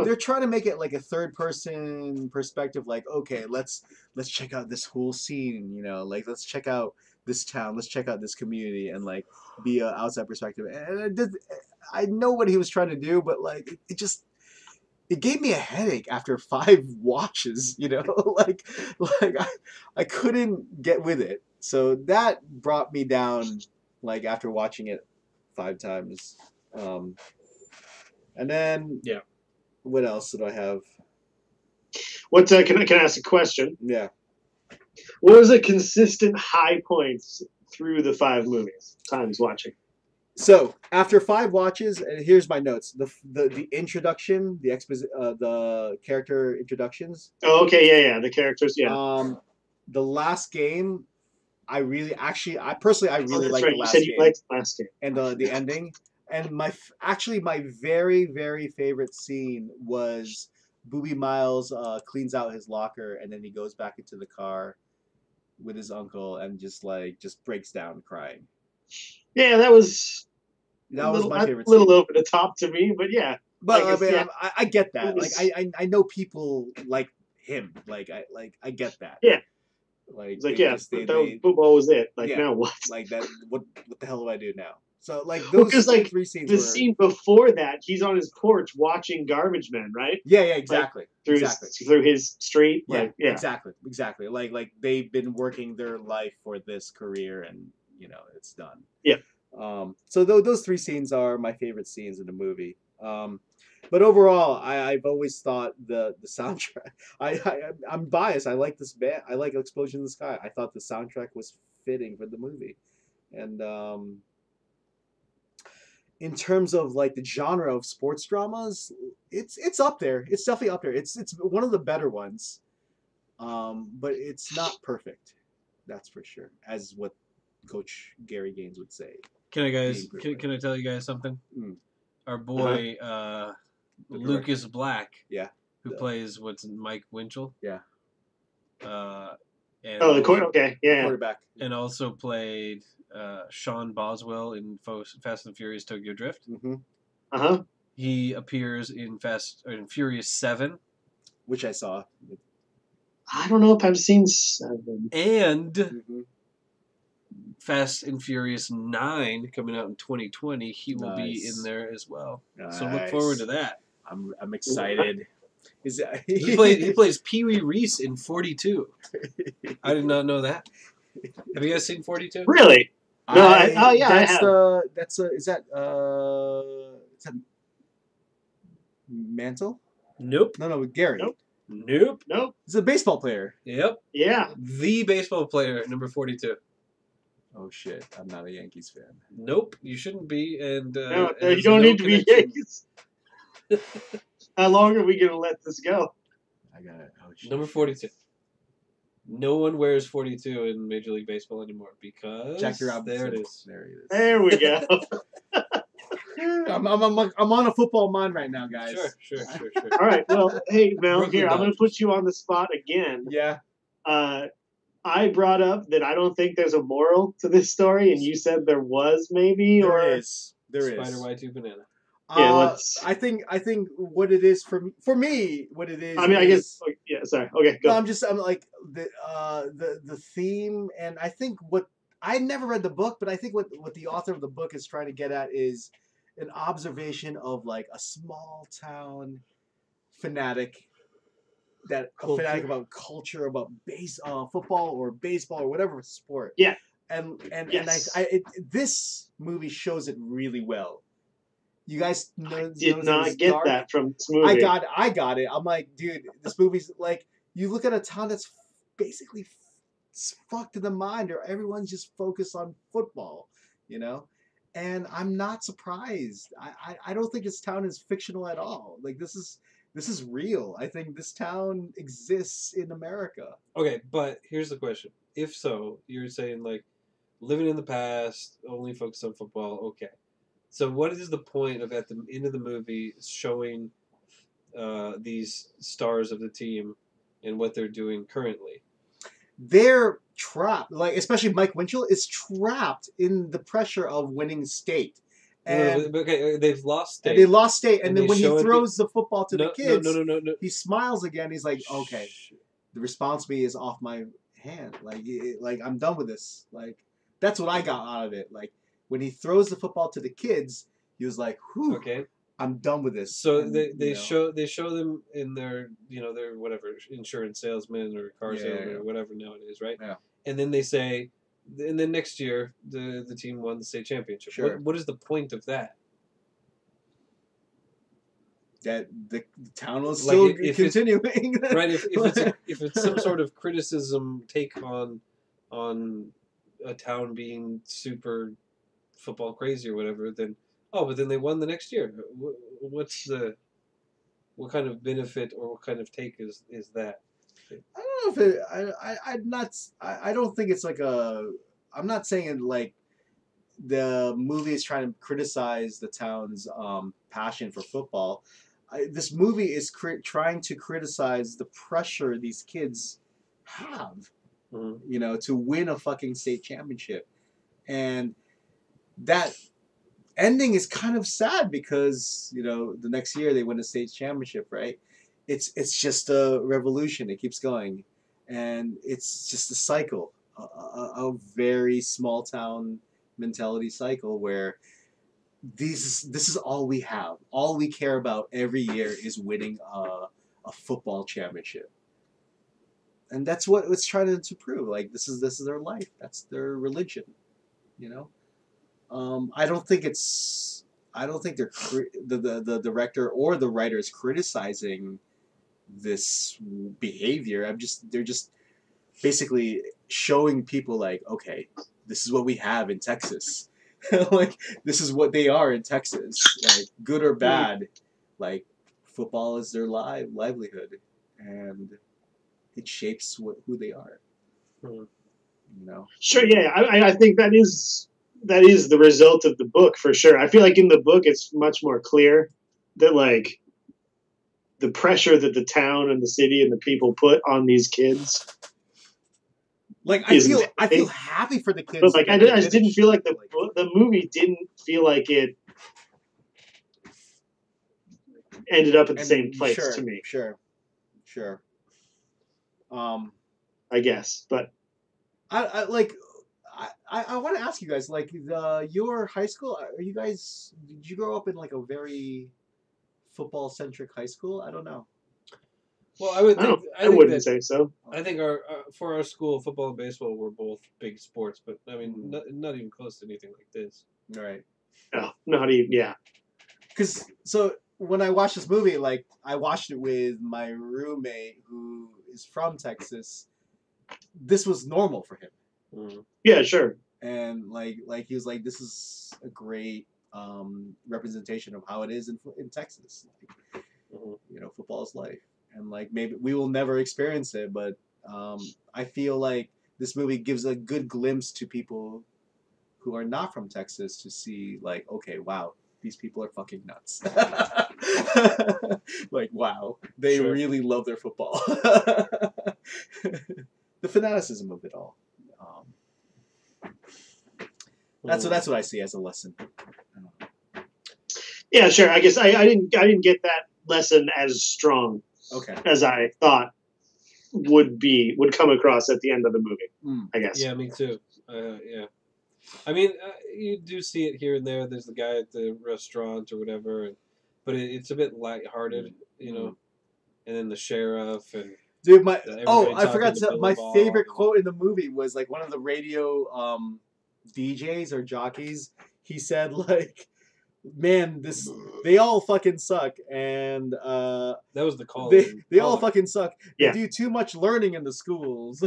they're trying to make it like a third person perspective, like, okay, let's check out this whole scene, you know, like let's check out this town, let's check out this community, and like be an outside perspective. And I know what he was trying to do, but like it gave me a headache after 5 watches, you know, like I couldn't get with it. So that brought me down, like after watching it 5 times. And then what else did I have? What can I ask a question? Yeah. What was a consistent high points through the 5 times watching? So after 5 watches, and here's my notes: the introduction, the character introductions. Oh, okay, yeah, the characters, yeah. the last game, I really actually I personally I really that's like right. the You last said you game liked the last game. and the ending. And actually my very favorite scene was Booby Miles cleans out his locker and then he goes back into the car with his uncle and just breaks down crying. Yeah, that was That was my a favorite little scene. over the top to me, but yeah. But I guess, yeah, I get that. it was- I know people like him. I get that. Yeah. Like It's like, they yeah, just football was it. Like, yeah, now what? like that. What the hell do I do now? So like Well, those because like three scenes the were scene before that, he's on his porch watching Garbage Men, right? yeah exactly Through his street. yeah Like, yeah. exactly like they've been working their life for this career and it's done. Yeah. So those three scenes are my favorite scenes in the movie. But overall, I've always thought the soundtrack. I'm biased. I like this band. I like Explosion in the Sky. I thought the soundtrack was fitting for the movie, and in terms of like the genre of sports dramas, it's up there. It's definitely up there. It's one of the better ones, but it's not perfect. That's for sure. As what Coach Gary Gaines would say. Can I tell you guys something? Our boy Lucas Black, who plays Mike Winchell, and Oh, the quarterback, and also played Sean Boswell in Fast and Furious Tokyo Drift. Uh-huh. He appears in Furious 7, which I saw. I don't know if I've seen 7. And Fast and Furious 9 coming out in 2020. He will be in there as well. Nice. So look forward to that. I'm excited. He plays Pee Wee Reese in 42. I did not know that. Have you guys seen 42? Really? No, I have. Is that Mantle? Nope. No, Gary. Nope. He's a baseball player. Yep. Yeah. The baseball player, number 42. Oh shit! I'm not a Yankees fan. Nope, you shouldn't be. And no, you don't need to be Yankees. How long are we gonna let this go? I got it. Oh, number 42. No one wears 42 in Major League Baseball anymore because Jackie Robinson. There it is. There he is. There we go. I'm on a football mind right now, guys. Sure. All right. Well, hey Mel, Brooklyn here I'm going Dodgers. to put you on the spot again. Yeah. I brought up that I don't think there's a moral to this story, and you said there was maybe. There is. Spider Y2 banana. Yeah, I think what it is for me, what it is. I mean, I guess. Yeah, sorry. Okay, go. No, I'm like the theme, and I think what I never read the book, but I think what the author of the book is trying to get at is an observation of like a small town fanatic. A fanatic about culture, about football or baseball or whatever sport. Yeah. And yes. this movie shows it really well. You guys did not get that from this movie. I got it. I'm like, dude, this movie's like, you look at a town that's basically fucked in the mind, or everyone's just focused on football, And I'm not surprised. I don't think this town is fictional at all. Like this is real. I think this town exists in America. Okay, but here's the question. If so, you're saying like living in the past, only focus on football, okay. So what is the point of at the end of the movie showing these stars of the team and what they're doing currently? They're trapped, like especially Mike Winchell is trapped in the pressure of winning state. And okay, they've lost state. And they lost state, and then when he throws the football to the kids, no. He smiles again. He's like, "Okay, the responsibility is off my hand. Like I'm done with this. Like that's what I got out of it. Like when he throws the football to the kids, he was like, "Whew, okay, I'm done with this." So they show them in their their whatever insurance salesman or car salesman or whatever nowadays, right? Yeah. And then they say. And then next year, the team won the state championship. Sure. What is the point of that? That the town was still continuing. Right. If it's some sort of criticism take on a town being super football crazy or whatever, then but then they won the next year. What kind of benefit or what kind of take is that? I don't know if it. I'm not. I don't think it's like a. I'm not saying it like the movie is trying to criticize the town's passion for football. This movie is trying to criticize the pressure these kids have, you know, to win a fucking state championship, and that ending is kind of sad because you know the next year they win a state championship, right? It's just a revolution. It keeps going, and it's just a cycle, a very small town mentality cycle where this is all we have. All we care about every year is winning a football championship, and that's what it's trying to prove. Like this is their life. That's their religion, you know. I don't think it's. I don't think the director or the writer is criticizing this behavior. They're just basically showing people like, okay, this is what we have in Texas. Like this is what they are in Texas. Like good or bad, like football is their livelihood, and it shapes who they are. You know. Sure. Yeah. I think that is the result of the book for sure. I feel like in the book it's much more clear that like the pressure that the town and the city and the people put on these kids. Like I feel happy for the kids, but like I just didn't feel like the movie didn't feel like it ended up at the same place to me. Sure. I guess, but I want to ask you guys, like your high school. Did you grow up in like a very football centric high school? I don't know. Well, I wouldn't say so. I think for our school, football and baseball were both big sports, but I mean, not even close to anything like this. Right. No, not even. Yeah. Because so when I watched this movie, like I watched it with my roommate who is from Texas. This was normal for him. Yeah, sure. And like he was like, this is a great representation of how it is in Texas. Like, you know, football is life. And like maybe we will never experience it, but I feel like this movie gives a good glimpse to people who are not from Texas to see like, okay, wow, these people are fucking nuts. Like, wow, they really love their football. The fanaticism of it all. That's what I see as a lesson. Yeah, sure. I guess I didn't get that lesson as strong as I thought would come across at the end of the movie. I guess. Yeah, me too. Yeah. I mean, you do see it here and there. There's the guy at the restaurant or whatever, but it's a bit lighthearted, you know. And then the sheriff and dude, I forgot my favorite quote in the movie was like one of the radio DJs or jockeys. He said like, "Man, they all fucking suck," and that was the call. They all fucking suck. Yeah. They do too much learning in the schools.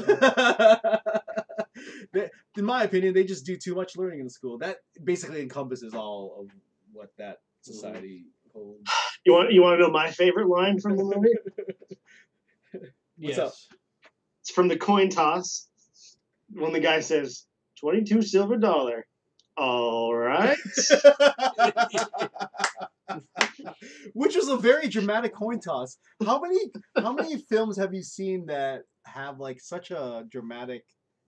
In my opinion, they just do too much learning in the school. That basically encompasses all of what that society holds. You want to know my favorite line from the movie? What's up? It's from the coin toss when the guy says, 22 silver dollar. All right. Which was a very dramatic coin toss. How many films have you seen that have like such a dramatic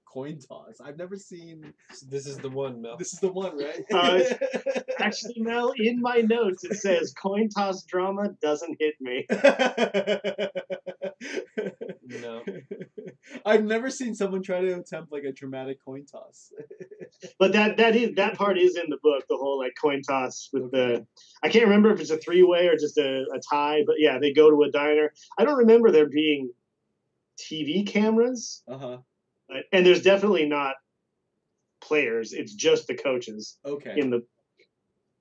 coin toss? I've never seen. This is the one, Mel. This is the one, right? Actually, Mel, in my notes it says coin toss drama doesn't hit me. No. I've never seen someone try to attempt like a dramatic coin toss. But that part is in the book, the whole like coin toss with the I can't remember if it's a 3-way or just a tie, but yeah, they go to a diner. I don't remember there being TV cameras. And there's definitely not players. It's just the coaches. Okay.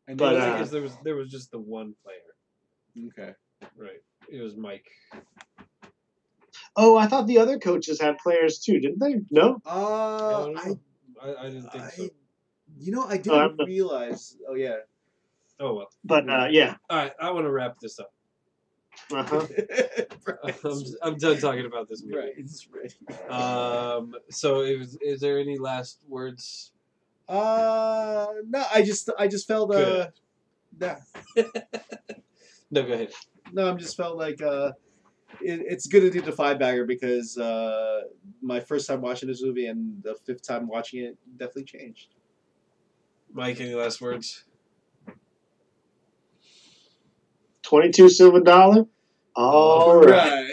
But because there was just the one player. Okay. Right. It was Mike. Oh, I thought the other coaches had players too, didn't they? No. I didn't think so. You know, I didn't realize. Oh yeah. Oh well. But yeah. All right, I want to wrap this up. Uh-huh. I'm done talking about this movie. Brian's ready. So is there any last words? No, I just felt Good. nah. No, go ahead. No, I just felt like it's good to do the 5-bagger because my first time watching this movie and the 5th time watching it definitely changed. Mike, any last words? $22 silver. All right.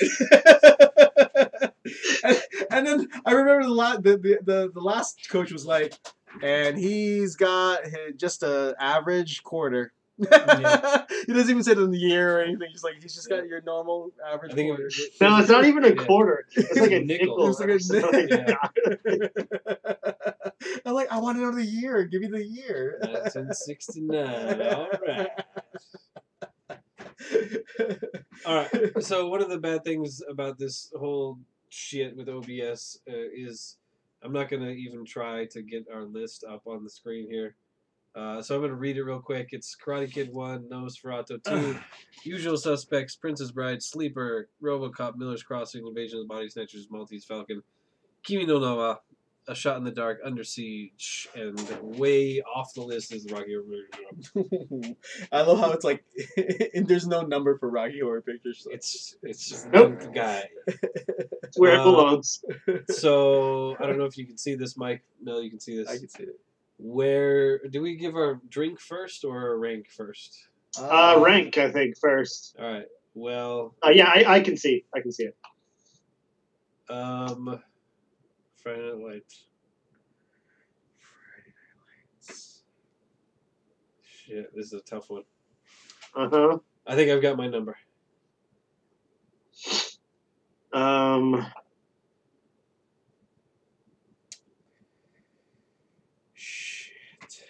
and then I remember the last coach was like, and he's got just a average quarter. Yeah. He doesn't even say it in the year or anything. He's just got your normal average quarter. No, it's not even a quarter. It's like a nickel. It's like a I'm like, I want to know the year. Give me the year. 1969. All right. All right. So one of the bad things about this whole shit with OBS is I'm not going to even try to get our list up on the screen here. So I'm going to read it real quick. It's Karate Kid 1, Nosferatu 2, Usual Suspects, Princess Bride, Sleeper, RoboCop, Miller's Crossing, Invasion of the Body Snatchers, Maltese Falcon, Kimi no Na wa, A Shot in the Dark, Under Siege, and way off the list is the Rocky Horror Picture Show. I love how it's like there's no number for Rocky Horror Picture Show. It's Nope. one guy. It's where it belongs. So I don't know if you can see this, Mike. No, you can see this. I can see it. Where do we give our drink first or our rank first? Rank, I think, first. All right. Well. Yeah, I can see. I can see it. Friday Night Lights. Shit, this is a tough one. Uh-huh. I think I've got my number. Shit.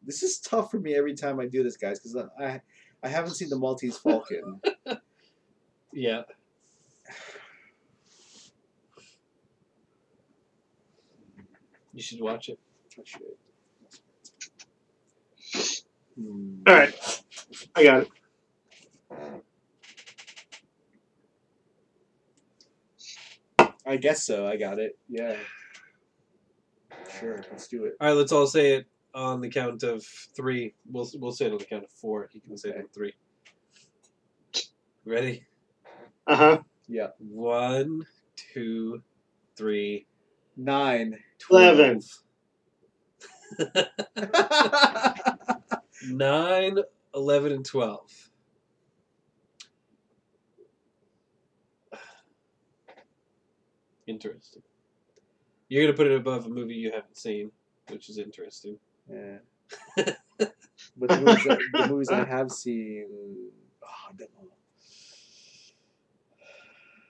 This is tough for me every time I do this, guys, because I haven't seen the Maltese Falcon. Yeah. You should watch it. All right. I got it. I guess so. I got it. Yeah. Sure. Let's do it. All right, let's all say it on the count of 3. We'll say it on the count of 4. You can say it on 3. Ready? Uh-huh. Yeah. 1, 2, 3. 9. 11. 9, 11, and 12. Interesting. You're going to put it above a movie you haven't seen, which is interesting. Yeah. But the movies I have seen... Oh, I don't know.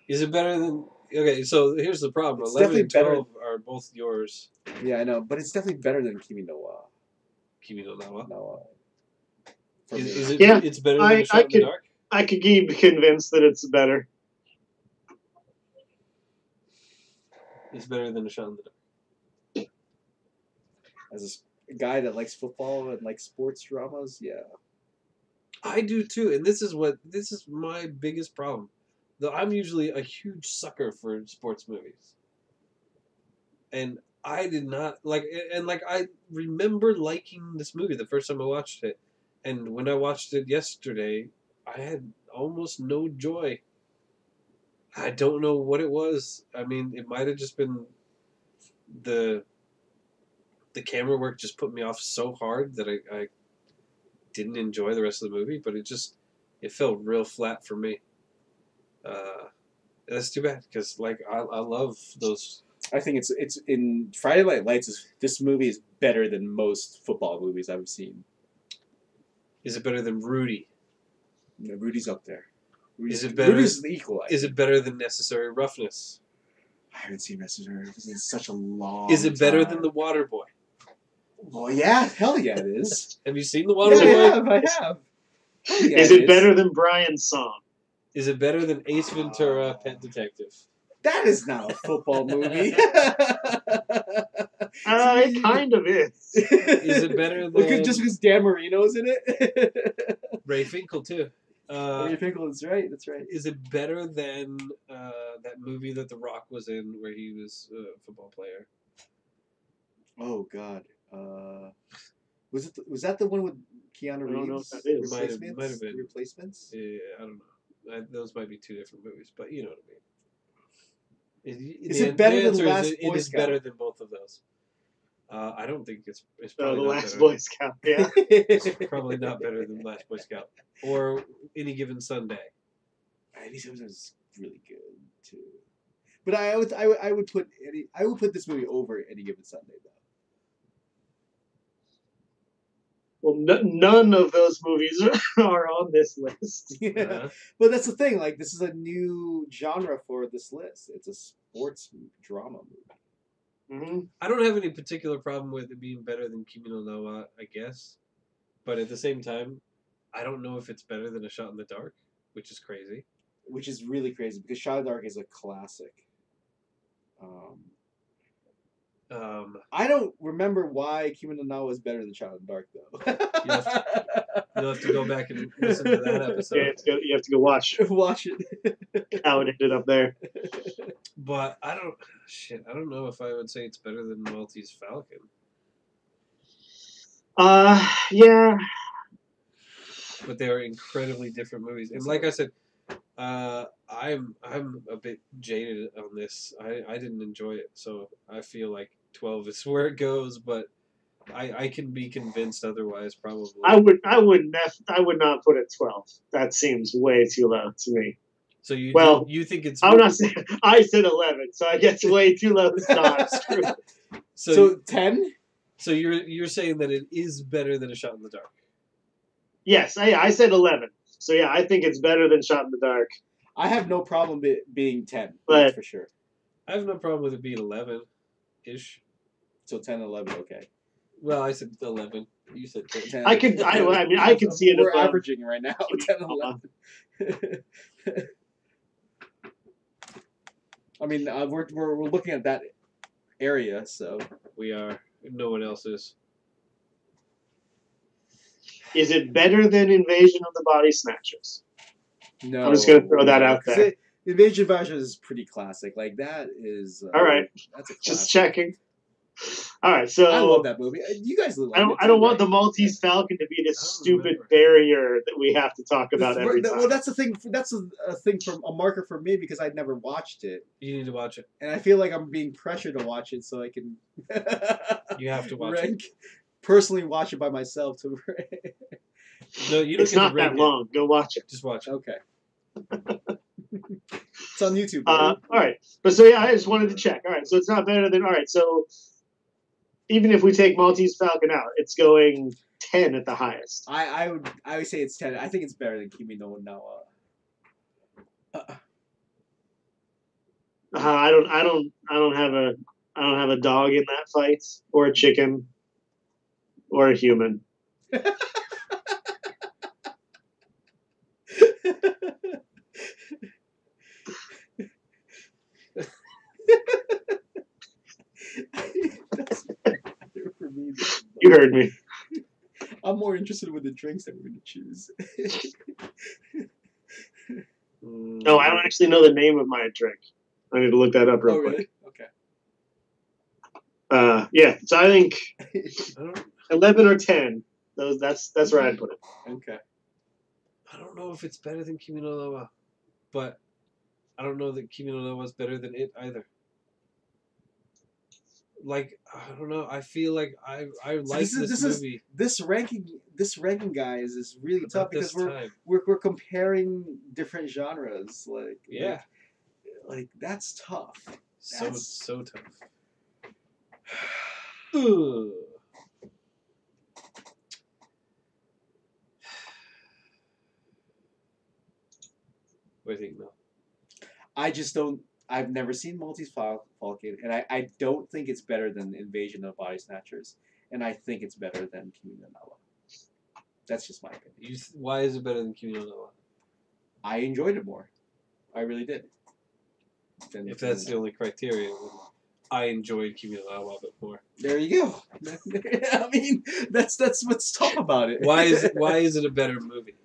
Is it better than... Okay, so here's the problem. It's 11 and definitely 12 are both yours. Yeah, I know. But it's definitely better than Kimi no Wa. Kimi no Na wa? No. Is it? Yeah, it's better than A Shot in the Dark? I could be convinced that it's better. It's better than A Shot in the Dark. As a guy that likes football and likes sports dramas, yeah. I do too, and this is my biggest problem. Though I'm usually a huge sucker for sports movies. And I did not I remember liking this movie the first time I watched it. And when I watched it yesterday, I had almost no joy. I don't know what it was. I mean, it might have just been the camera work just put me off so hard that I didn't enjoy the rest of the movie, but it felt real flat for me. That's too bad because I love those. I think it's in Friday Night Lights. This movie is better than most football movies I've seen. Is it better than Rudy? No, Rudy's up there. Is it better? Rudy's the equal. Is it better than Necessary Roughness? I haven't seen Necessary Roughness in such a long. Is it better time. than The Waterboy? Well, yeah, hell yeah, it is. Have you seen The Waterboy? Yeah, I have. Yeah, is it better than Brian's song? Is it better than Ace Ventura: Pet Detective? That is not a football movie. It kind of is. Is it better than... Just because Dan Marino's in it? Ray Finkel, too. Henry Pickle is right. That's right. Is it better than that movie that The Rock was in, where he was a football player? Oh God. Was that the one with Keanu I don't know Reeves? what that is. Might have been. Replacements. Yeah, I don't know. Those might be two different movies, but you know what I mean. Is it better than Last Boy It is Scout? better than both of those. I don't think it's probably The not Last better. Boy Scout. Yeah. It's probably not better than Last Boy Scout or Any Given Sunday. Any Given Sunday is really good too. But I would put this movie over Any Given Sunday though. Well, none of those movies are on this list. Yeah, but that's the thing. Like, this is a new genre for this list. It's a sports drama movie. Mm-hmm. I don't have any particular problem with it being better than Kimi no Na wa, I guess. But at the same time, I don't know if it's better than A Shot in the Dark, which is crazy. Which is really crazy because Shot in the Dark is a classic. I don't remember why Kimi no Na wa is better than Shot in the Dark though. You'll have to go back and listen to that episode. Yeah, you have to go watch Watch it. how it ended up there. But I don't know if I would say it's better than Maltese Falcon. Yeah. But they are incredibly different movies. And like I said, I'm a bit jaded on this. I didn't enjoy it, so I feel like 12 is where it goes, but I can be convinced otherwise probably. I would not put it 12. That seems way too low to me. So you think it's I'm not saying I said 11, so I guess way too low to stop. So 10? So you're saying that it is better than A Shot in the Dark? Yes, I said 11. So yeah, I think it's better than Shot in the Dark. I have no problem being 10, But that's for sure. I have no problem with it being 11-ish. So 10 and 11, okay. Well, I said 11. You said 10. I can see it. We're above. averaging right now, 10 and 11. I mean, we're looking at that area, so We are. No one else is. Is it better than Invasion of the Body Snatchers? no. I'm just gonna throw that out there. Invasion of Body Snatchers is pretty classic. Like, that is All right. That's a classic. Just checking. All right, so I love that movie. You guys love it. I don't want the Maltese Falcon to be this stupid barrier that we have to talk about every time. Well, that's the thing. That's a thing from a marker for me because I'd never watched it, You need to watch it. and I feel like I'm being pressured to watch it so I can. You have to watch it. Personally, watch it by myself to. No, you don't It's get not to rank that long. Go watch it. Just watch it. Okay. It's on YouTube. All right, but so yeah, I just wanted to check. All right, so it's not better than. All right, so even if we take Maltese Falcon out, it's going 10 at the highest. I would say it's 10. I think it's better than Kimi no Na wa. I don't have a dog in that fight, or a chicken, or a human. For me, You heard me. I'm more interested with the drinks that we're going to choose. No, I don't actually know the name of my drink. I need to look that up real quick. Okay. Yeah, so I think 11 or 10. That's where I'd put it. Okay. I don't know if it's better than Kimi no Na wa, but I don't know that Kimi no Na wa is better than it either. Like, I don't know. I feel like I like this movie. This ranking, guys, is really tough because we're comparing different genres. Like, yeah, like that's tough. So tough. Ugh. What do you think, Mel? I just don't. I've never seen Maltese Falcon, and I don't think it's better than Invasion of Body Snatchers, and I think it's better than Kimi no Na wa. That's just my opinion. Why is it better than Kimi no Na wa? I enjoyed it more. I really did. If that's the only criteria, I enjoyed Kimi no Na wa a bit more. There you go. I mean, that's what's tough about it. Why is it a better movie?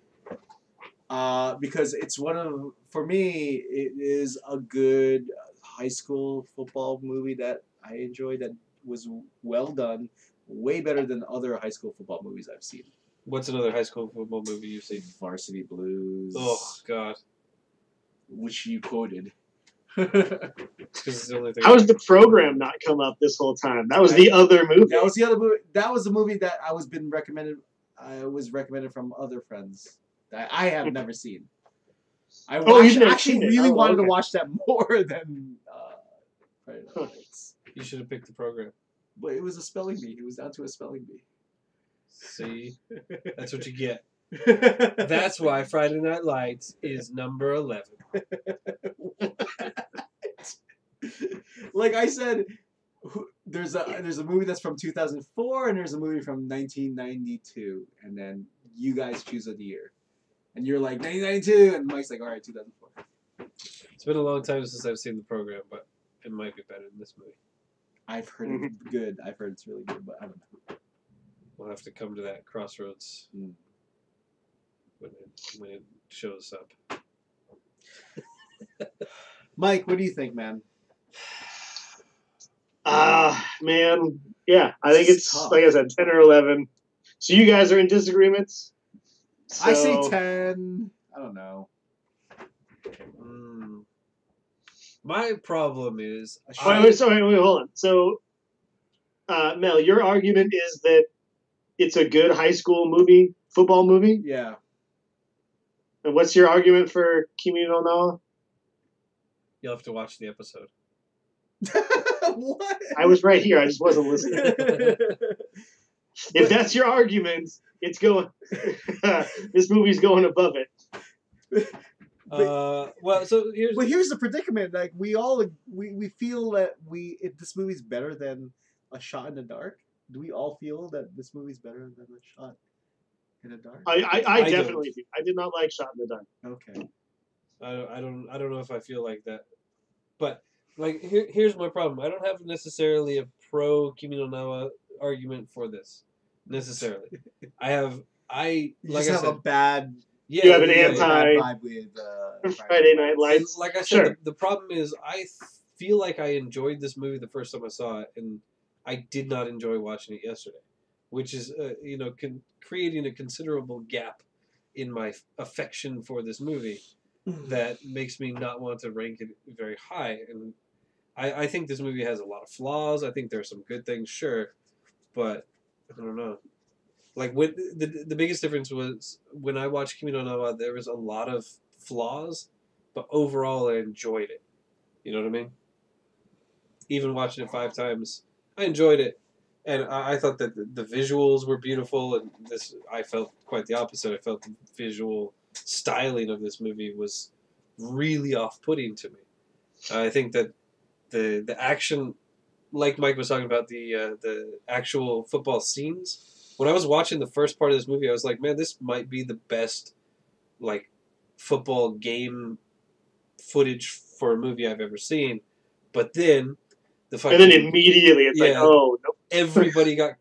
Because it's for me, it is a good high school football movie that I enjoyed. That was well done, way better than other high school football movies I've seen. What's another high school football movie you've seen? Varsity Blues. Oh God, which you quoted. It's the only thing. How has the program not come up this whole time? That was the other movie. That was the other movie. That was the movie that I was recommended. I was recommended from other friends that I have never seen. I actually really wanted to watch that more than Friday Night Lights. You should have picked the program. But it was a spelling bee. It was down to a spelling bee. See, that's what you get. That's why Friday Night Lights is number 11. Like I said, there's a movie that's from 2004 and there's a movie from 1992, and then you guys choose a year, and you're like 1992, and Mike's like, all right, 2004. It's been a long time since I've seen the program, but it might be better than this movie. I've heard it's good. I've heard it's really good, but I don't know. We'll have to come to that crossroads when it shows up. Mike, what do you think, man? Man, yeah, I think it's tough. Like I said, 10 or 11. So you guys are in disagreements? So... I say 10. I don't know. My problem is... Wait, hold on. So, Mel, your argument is that it's a good high school football movie? Yeah. And what's your argument for Kimi no Na wa? You'll have to watch the episode. What? I was right here. I just wasn't listening. If that's your argument, it's going. This movie's going above it. Well, so here's the predicament. Like we feel that if this movie's better than A Shot in the Dark. Do we all feel that this movie's better than A Shot in the Dark? I definitely do. I did not like Shot in the Dark. Okay. I don't know if I feel like that, but like here's my problem. I don't have necessarily a pro Kimi no Na wa argument for this necessarily. You just have a bad. Yeah, you have an anti vibe with Friday Night Lights. And like I said, the problem is I feel like I enjoyed this movie the first time I saw it, and I did not enjoy watching it yesterday, which is creating a considerable gap in my affection for this movie that makes me not want to rank it very high. And I think this movie has a lot of flaws. I think there are some good things, sure, but I don't know. Like when the biggest difference was when I watched Kimi no Na wa, there was a lot of flaws, but overall I enjoyed it. You know what I mean? Even watching it 5 times, I enjoyed it, and I thought that the visuals were beautiful. And I felt quite the opposite. I felt the visual styling of this movie was really off-putting to me. I think that the action, like Mike was talking about, the actual football scenes. When I was watching the first part of this movie, I was like, man, this might be the best like football game footage for a movie I've ever seen. But then and then immediately it's like, oh, nope. Everybody got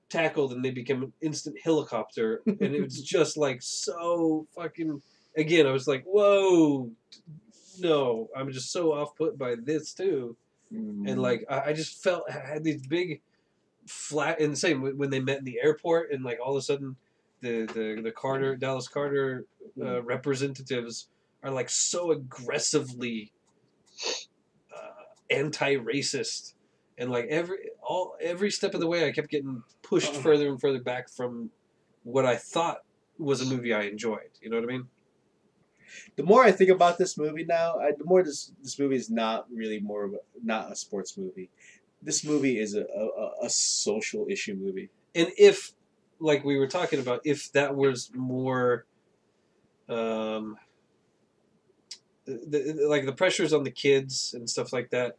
tackled and they became an instant helicopter, and it was just like so fucking. Again, I was like, whoa, no, I'm just so off put by this too, and like I just felt I had these big flat, and the same when they met in the airport, and like all of a sudden the Dallas Carter representatives are like so aggressively anti-racist, and like every step of the way I kept getting pushed further and further back from what I thought was a movie I enjoyed. You know what I mean? The more I think about this movie now, the more this movie is not really not a sports movie. This movie is a social issue movie. And if, like we were talking about, if that was more, the pressures on the kids and stuff like that,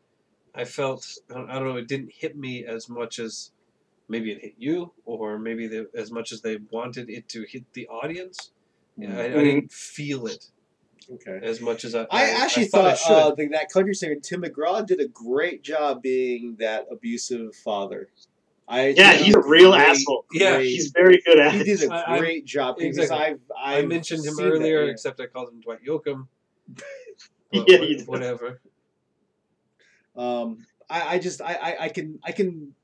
I felt, I don't know, it didn't hit me as much as maybe it hit you, or maybe as much as they wanted it to hit the audience. I didn't feel it. Okay. As much as I actually thought that country singer Tim McGraw did a great job being that abusive father. Yeah, he's a real great, asshole. Yeah. He's very good at He it. did a I- great job. Because exactly. I I've mentioned him seen earlier, that, yeah. except I called him Dwight Yoakam. Yeah, But you did. whatever. I can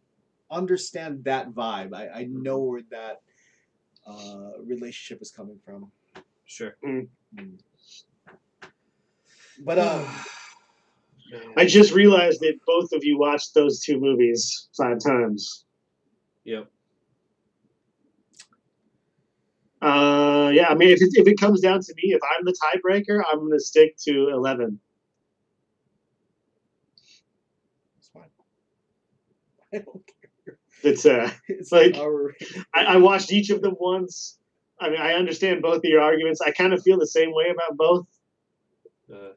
understand that vibe. I know where that relationship is coming from. Sure. But I just realized that both of you watched those two movies 5 times. Yep. Yeah, I mean, if it comes down to me, if I'm the tiebreaker, I'm going to stick to 11. it's fine. I don't care. It's like I watched each of them once. I mean, I understand both of your arguments. I kind of feel the same way about both.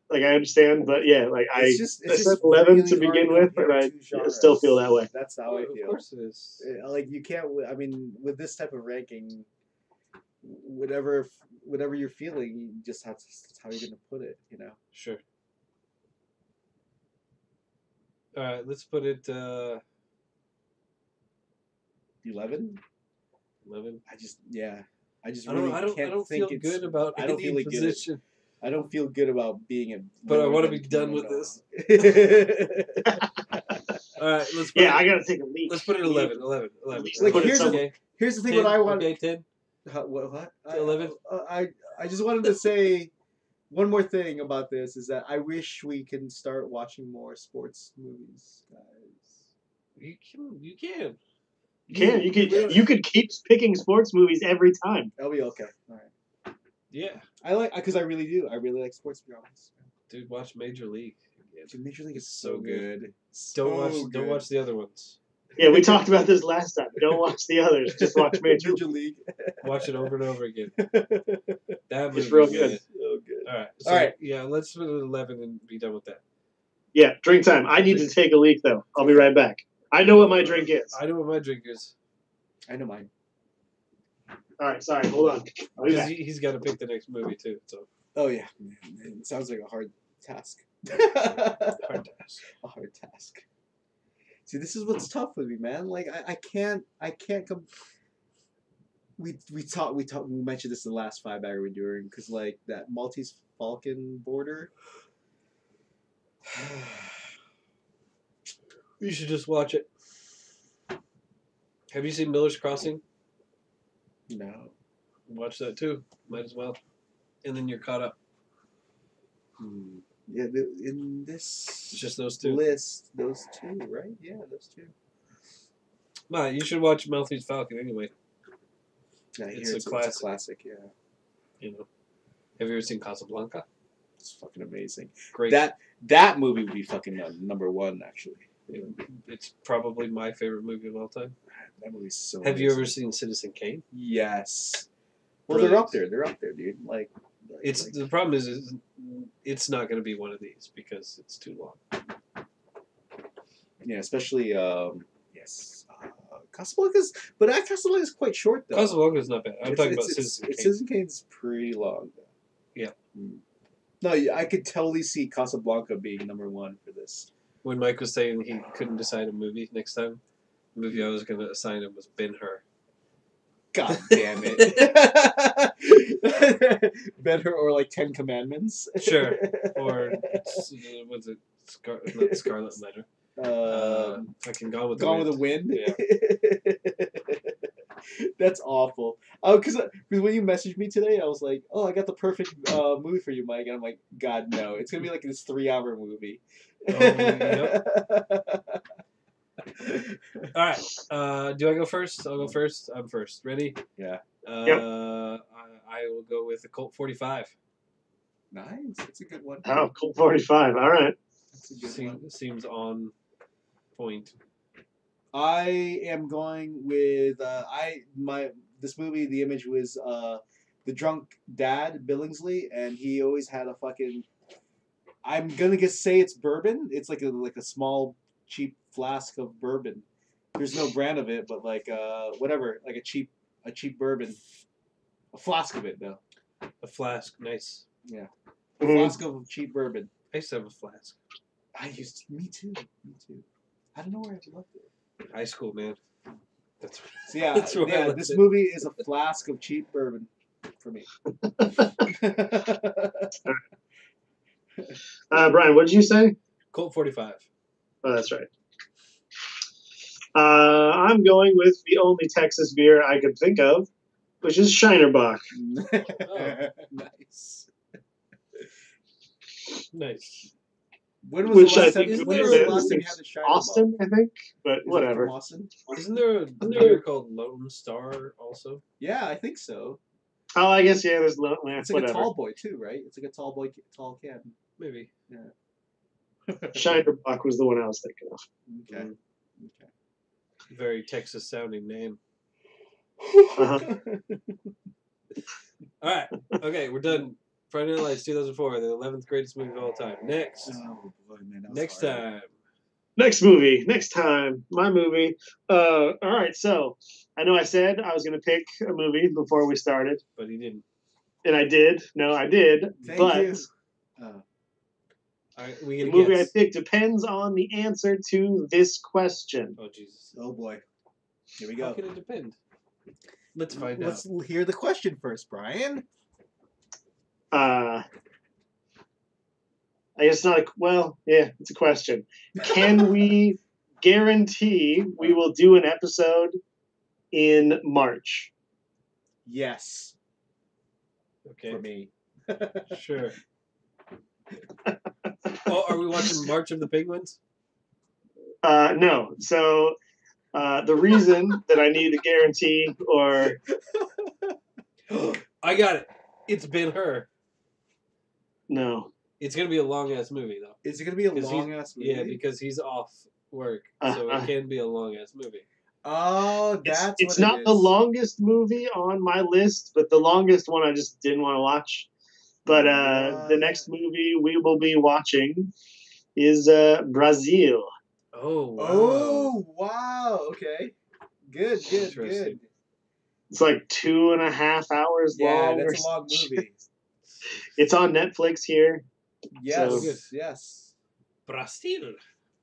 Like I understand, but yeah, like I said 11 really to begin with, but I still feel that way. That's how I feel. Of course it is. Like you can't. I mean, with this type of ranking, whatever you're feeling, you just have to. That's how you're gonna put it. You know. Sure. All right, let's put it 11. 11. I just I really don't can't feel think good about I don't any feel like position. I don't feel good about being a. But I want to be done with this. All right, let's put I gotta take a leak. Let's put it 11. Like, Put it here's the thing. 10, What I want. Okay, 10. What? 11. I just wanted to say one more thing about this is that I wish we can start watching more sports movies, guys. You can. You could keep picking sports movies every time. That'll be okay. All right. Yeah. I like because I really do. I really like sports dramas. Dude, watch Major League. Dude, Major League is so good. Don't watch the other ones. Yeah, we talked about this last time. Don't watch the others. Just watch Major League. Watch it over and over again. That It's real good. So good. All right. All right. Yeah, let's put it at 11 and be done with that. Yeah, drink time. I need to take a leak though. I'll be right back. I know what my drink is. I know what my drink is. I know mine. All right, sorry. Hold on. I'll be Because back. he's got to pick the next movie too. So. Oh yeah, it sounds like a hard task. Hard task. A hard task. See, this is what's tough with me, man. Like I can't come. We mentioned this in the last 5 bagger we're doing because like that Maltese Falcon border. You should just watch it. Have you seen Miller's Crossing? No. Watch that too. Might as well. And then you're caught up. Yeah, in this It's just those two. list, those two, right? Yeah, those two. Nah, you should watch Maltese Falcon anyway. Yeah, It's it's a a classic. Yeah, You know. Have you ever seen Casablanca? it's fucking amazing. Great. That movie would be fucking number 1 actually. It's probably my favorite movie of all time. That movie's so. Have you amazing. ever seen Citizen Kane? Yes. Well, Brilliant. they're up there. They're up there, dude. Like The problem is it's not going to be one of these because it's too long. yeah, especially yes, Casablanca's, but Casablanca's quite short though. Casablanca's not bad. I'm talking about Citizen Kane. Citizen Kane's pretty long though. Yeah. No, I could totally see Casablanca being number 1 for this. When Mike was saying he couldn't decide a movie next time, the movie I was going to assign him was Ben-Hur. God damn it. Better or like 10 Commandments. Sure. Or, was it not Scarlet Letter? Fucking Gone with the Wind. Gone with the Wind? Yeah. That's awful. Oh, because when you messaged me today, I was like, "Oh, I got the perfect movie for you, Mike." And I'm like, "God, no! It's gonna be like this 3-hour movie." Yep. All right. Do I go first? I'll go first. I'm first. Ready? Yeah. I will go with the Colt 45. Nice. That's a good one. Oh, Colt 45. All right. That's a good one. Seems on point. I am going with this movie. The image was the drunk dad Billingsley, and he always had a fucking. I'm gonna say it's bourbon. It's like a small cheap flask of bourbon. There's no brand of it, but like whatever, like a cheap bourbon. A flask of it though. A flask, nice. Yeah. A flask of cheap bourbon. I used to have a flask. Me too. I don't know where I left it. High school, man. That's So yeah, That's where I yeah. left This it. movie is a flask of cheap bourbon for me. Brian, what did you say? Colt 45. Oh, that's right. I'm going with the only Texas beer I could think of, which is Shinerbach. Nice. Nice. When was Which the I last think time? Isn't When there was the a- last time you had the Shiner Austin, I think, but Is it whatever. from Austin? Isn't there a beer called Lone Star also? Yeah, I think so. Oh, I guess yeah. There's It's like whatever. a tall boy too, right? It's like a tall boy, tall can. Maybe. Shinerbach was the one I was thinking of. Okay. Mm. Very Texas sounding name. Uh-huh. All right. Okay, we're done. Friday Night Lights 2004, the 11th greatest movie of all time. Next. Oh boy, man. That was Next hard. time. Next movie, next time, my movie. All right, so I know I said I was going to pick a movie before we started, But he didn't. and I did. No, I did. Thank but you. All right, we the get a movie guess. I picked depends on the answer to this question. Oh, Jesus. Oh boy. Here we How go. can it depend? Let's find Let's out. hear the question first, Brian. I guess it's not a, well, yeah, it's a question. Can we guarantee we will do an episode in March? Yes, Okay, for me. sure. Oh, are we watching March of the Penguins? No. So the reason that I need a guarantee or I got it. It's Ben-Hur. no. It's going to be a long-ass movie, though. Is it gonna be a 'Cause he's- long ass movie? Yeah, because he's off work, so it can be a long-ass movie. Oh, that's It's what not it the is. longest movie on my list, but the longest one I just didn't want to watch. But the next movie we will be watching is Brazil. Oh, wow. Oh wow. Okay. Good. Good. Interesting. Good. It's like 2.5 hours Yeah, long. that's or a long some movie. shit. It's on Netflix here. Yes. So- good. Yes. Brazil.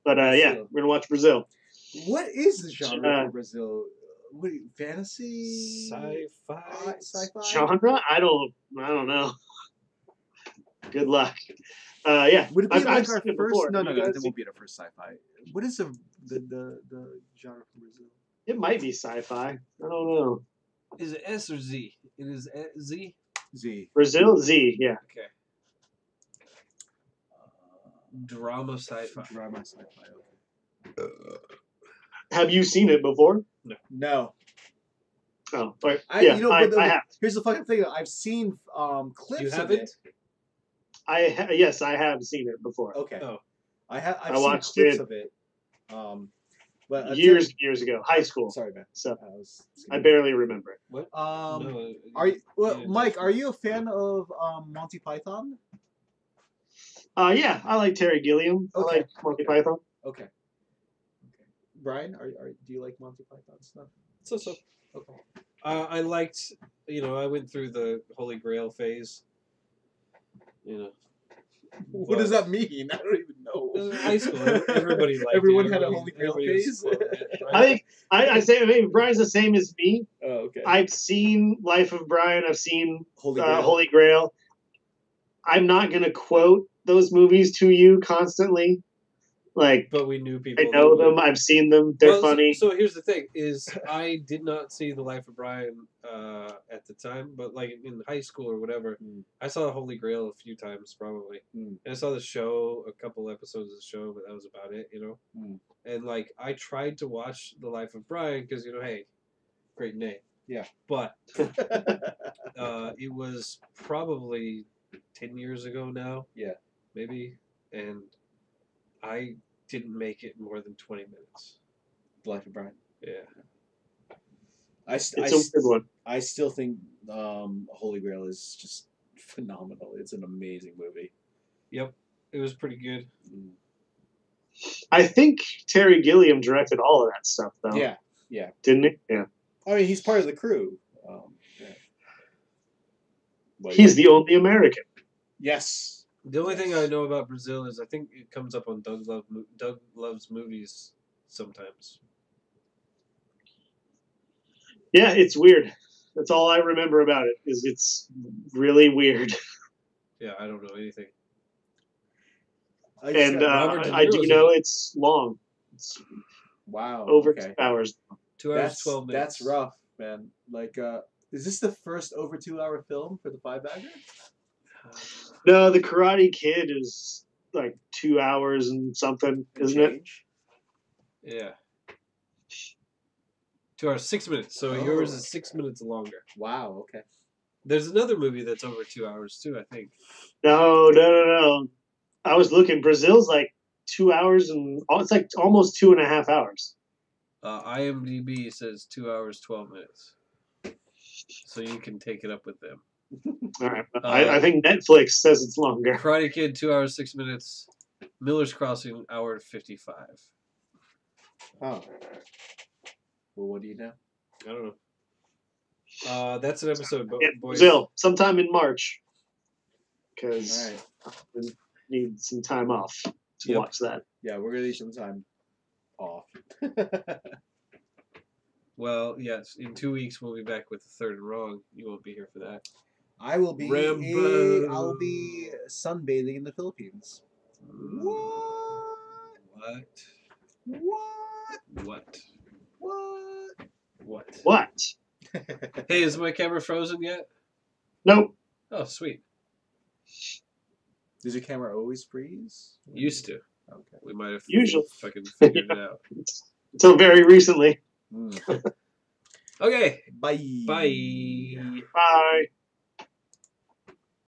But yeah, Brazil. we're gonna watch Brazil. What is the genre Uh, for Brazil? What fantasy? Sci-fi. Sci-fi. Genre? I don't know. Good luck. Yeah, Would it be I've like seen our it first? before. No, You no, no. guys It won't be our first sci-fi. What is the genre for Brazil? It might be sci-fi. I don't know. Is it S or Z? It is Z? Z. Brazil Z. Yeah. Okay. Drama sci-fi. Drama sci-fi. Okay. Have you seen it before? No. Oh, but I yeah, you know, but I have. here's the fucking thing. I've seen clips You of haven't? it. Yes, I have seen it before. Okay. Oh. I've I seen watched clips it of it. But until- years ago, high school. Sorry, man. So was I barely remember it. What? No, you well, didn't Mike? touch Are me. you a fan of Monty Python? Yeah, I like Terry Gilliam. Okay, I like Monty okay. Python. Okay. Okay. Brian, do you like Monty Python stuff? So. Okay. I liked, I went through the Holy Grail phase. What does that mean? I don't even know. High school, everybody liked Everyone it. had a Holy Grail Everybody was phase? quoting it, right? I think I say Brian's the same as me. Oh, okay. I've seen Life of Brian. I've seen Holy Grail. Holy Grail. I'm not gonna quote those movies to you constantly. Like But we knew people. I know that them. would. I've seen them. They're Well, funny. So here's the thing: is I did not see The Life of Brian at the time, but like in high school or whatever, I saw Holy Grail a few times probably, and I saw the show, a couple episodes of the show, but that was about it, And like I tried to watch The Life of Brian because hey, great name, Yeah. but it was probably 10 years ago now, Yeah. maybe, and I didn't make it more than 20 minutes. The Life of Brian. Yeah. It's a weird one. I still think Holy Grail is just phenomenal. It's an amazing movie. Yep. It was pretty good. I think Terry Gilliam directed all of that stuff, though. Yeah. Didn't he? Yeah. I mean, he's part of the crew. Yeah. But He's the only American. Yes. The only thing I know about Brazil is I think it comes up on Doug Loves Movies sometimes. Yeah, it's weird. That's all I remember about it. Is it's really weird. Yeah, I don't know anything. And Robert De I do Niro's know in it. it's long. It's Wow. over Okay. 2 hours. 2 hours, 12 minutes. That's rough, man. Like, is this the first over 2 hour film for the Five Bagger? No, the Karate Kid is like 2 hours and something, isn't it? Yeah. 2 hours, 6 minutes. So yours is 6 minutes longer. Wow. Okay. There's another movie that's over 2 hours too, I think. No. I was looking. Brazil's like 2 hours and it's like almost 2.5 hours. IMDb says 2 hours, 12 minutes. So you can take it up with them. All right. I think Netflix says it's longer. Karate Kid, 2 hours, 6 minutes. Miller's Crossing, hour 55. Oh. Well, what do you know? I don't know. That's an episode, boys. Brazil, sometime in March. Because All right. I need some time off to watch that. Yeah, we're gonna need some time off. Well, yes. In 2 weeks, we'll be back with the third and wrong. You won't be here for that. I will be. Rambo. I'll be sunbathing in the Philippines. What? What? What? Hey, is my camera frozen yet? Nope. Oh, sweet. Does your camera always freeze? Used to. Okay. We might have Usually. fucking figured it out. Until very recently. Mm. Okay. Bye. Bye. Bye.